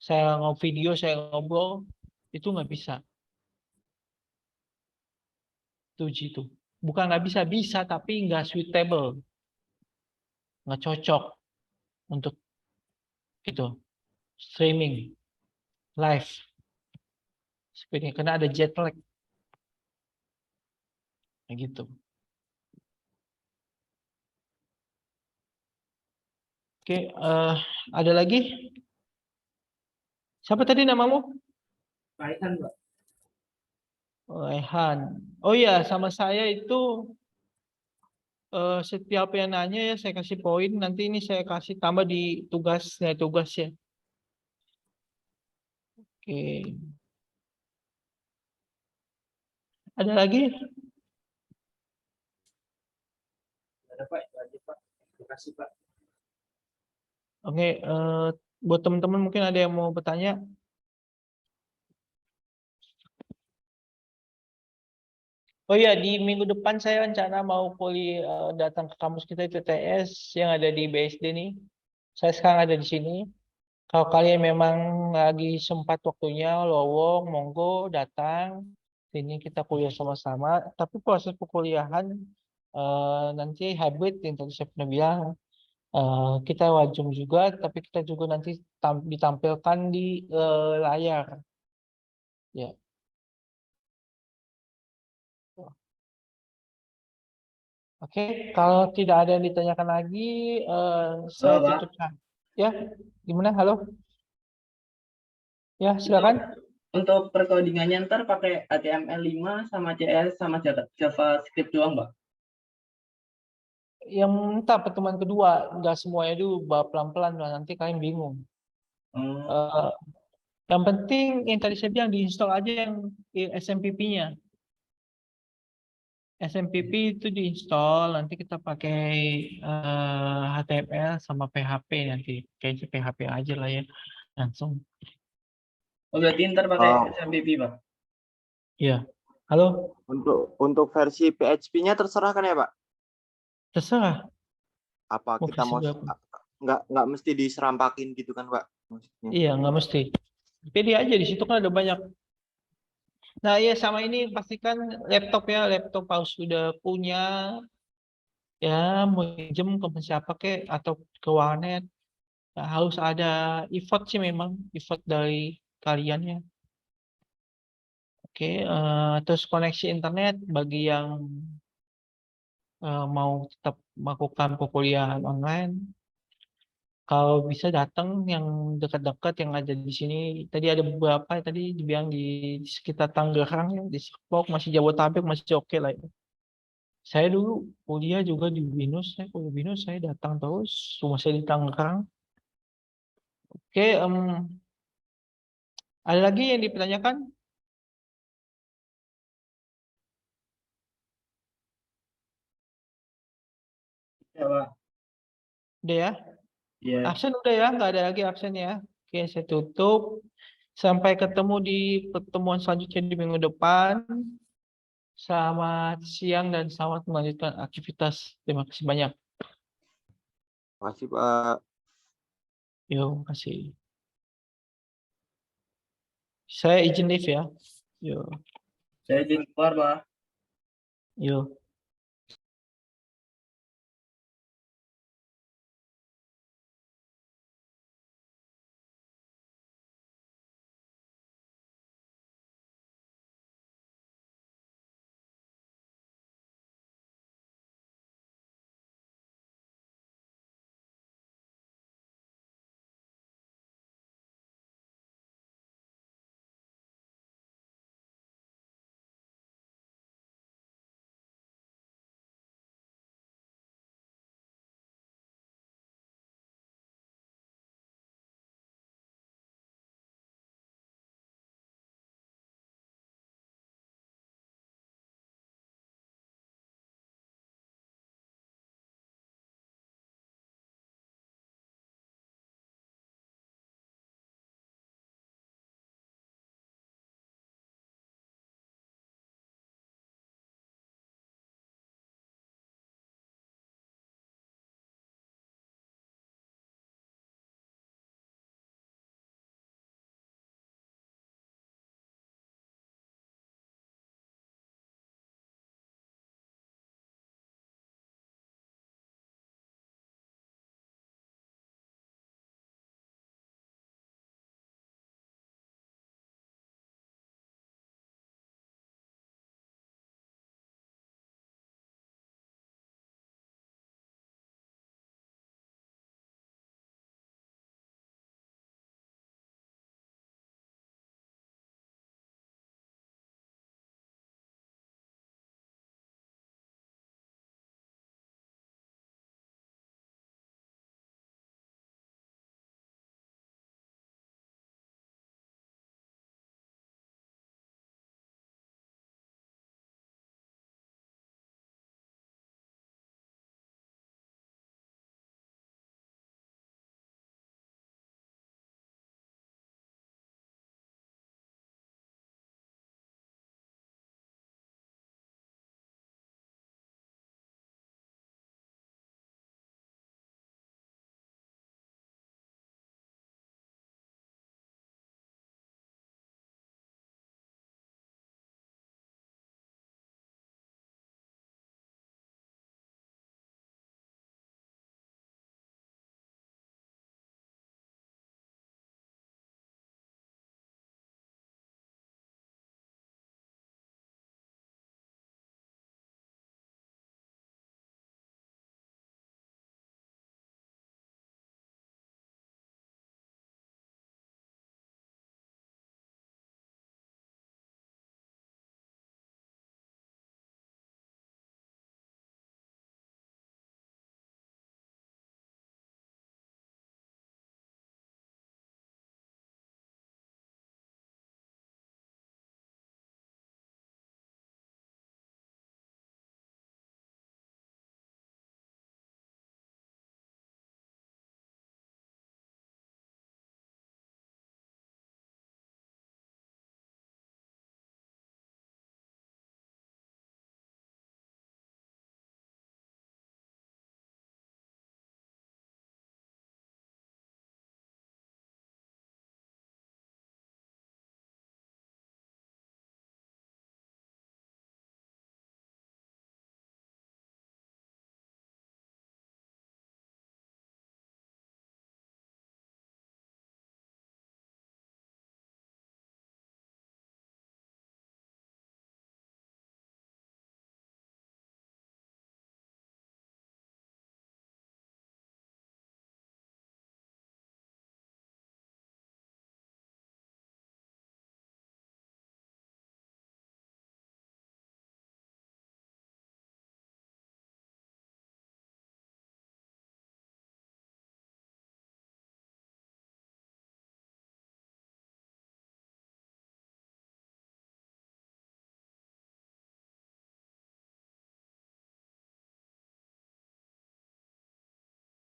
Saya video, saya ngobrol, itu nggak bisa. 2G itu. Bukan nggak bisa, bisa, tapi nggak suitable. Nggak cocok untuk itu. Streaming. Live. Seperti karena ada jet lag. Kayak gitu. Oke, ada lagi? Siapa tadi namamu?
Raihan, Pak.
Rehan. Oh iya, sama saya itu setiap yang nanya ya saya kasih poin. Nanti ini saya kasih tambah di tugasnya ya. Oke. Ada lagi?
Ada Pak, itu aja Pak. Terima kasih Pak.
Oke, buat teman-teman mungkin ada yang mau bertanya. Oh iya, di minggu depan saya rencana mau datang ke kampus kita ITTS yang ada di BSD nih. Saya sekarang ada di sini. Kalau kalian memang lagi sempat waktunya, lowong, monggo datang. Sini kita kuliah sama-sama. Tapi proses perkuliahan nanti hybrid yang tadi saya pernah bilang. Kita wajib juga, tapi kita juga nanti ditampilkan di layar. Ya. Oke, kalau tidak ada yang ditanyakan lagi, saya
Pak.
tutup. Ya, gimana? Halo? Ya, silakan.
Untuk percodingannya ntar pakai HTML5 sama CS sama JavaScript doang, Pak?
Yang entah pertemuan kedua, nggak semuanya dulu, pelan-pelan lah, nanti kalian bingung. Yang penting yang tadi saya bilang diinstal aja yang SMPP-nya. SMPP itu diinstal, nanti kita pakai HTML sama PHP nanti. Kayaknya PHP aja lah ya, langsung.
Oh, berarti ntar pakai SMPP, Pak?
Iya. Halo?
Untuk versi PHP-nya terserah kan ya, Pak?
Terserah.
Apa kita mau nggak mesti diserampakin gitu kan, Pak? Maksudnya.
Iya, nggak mesti. Pilih aja di situ kan ada banyak. Nah, iya sama ini pastikan laptop harus sudah punya ya mau pinjem ke siapa kek atau ke warnet. Nah, harus ada effort sih memang, effort dari kaliannya. Oke, terus koneksi internet bagi yang mau tetap melakukan perkuliahan online. Kalau bisa datang yang dekat-dekat yang ada di sini. Tadi ada beberapa tadi dibilang di sekitar Tangerang ya, di Serpong masih Jabodetabek masih oke lah ya. Saya dulu kuliah juga di BINUS, saya datang terus, rumah saya di Tangerang. Oke, ada lagi yang dipertanyakan?
Ya, Pak.
Udah ya?
Iya.
Absen udah ya, nggak ada lagi absen ya. Oke, saya tutup. Sampai ketemu di pertemuan selanjutnya di minggu depan. Selamat siang dan selamat melanjutkan aktivitas. Terima kasih banyak.
Terima kasih, Pak.
Terima kasih. Saya izin live ya. Yo.
Saya izin keluar, Pak.
Yo.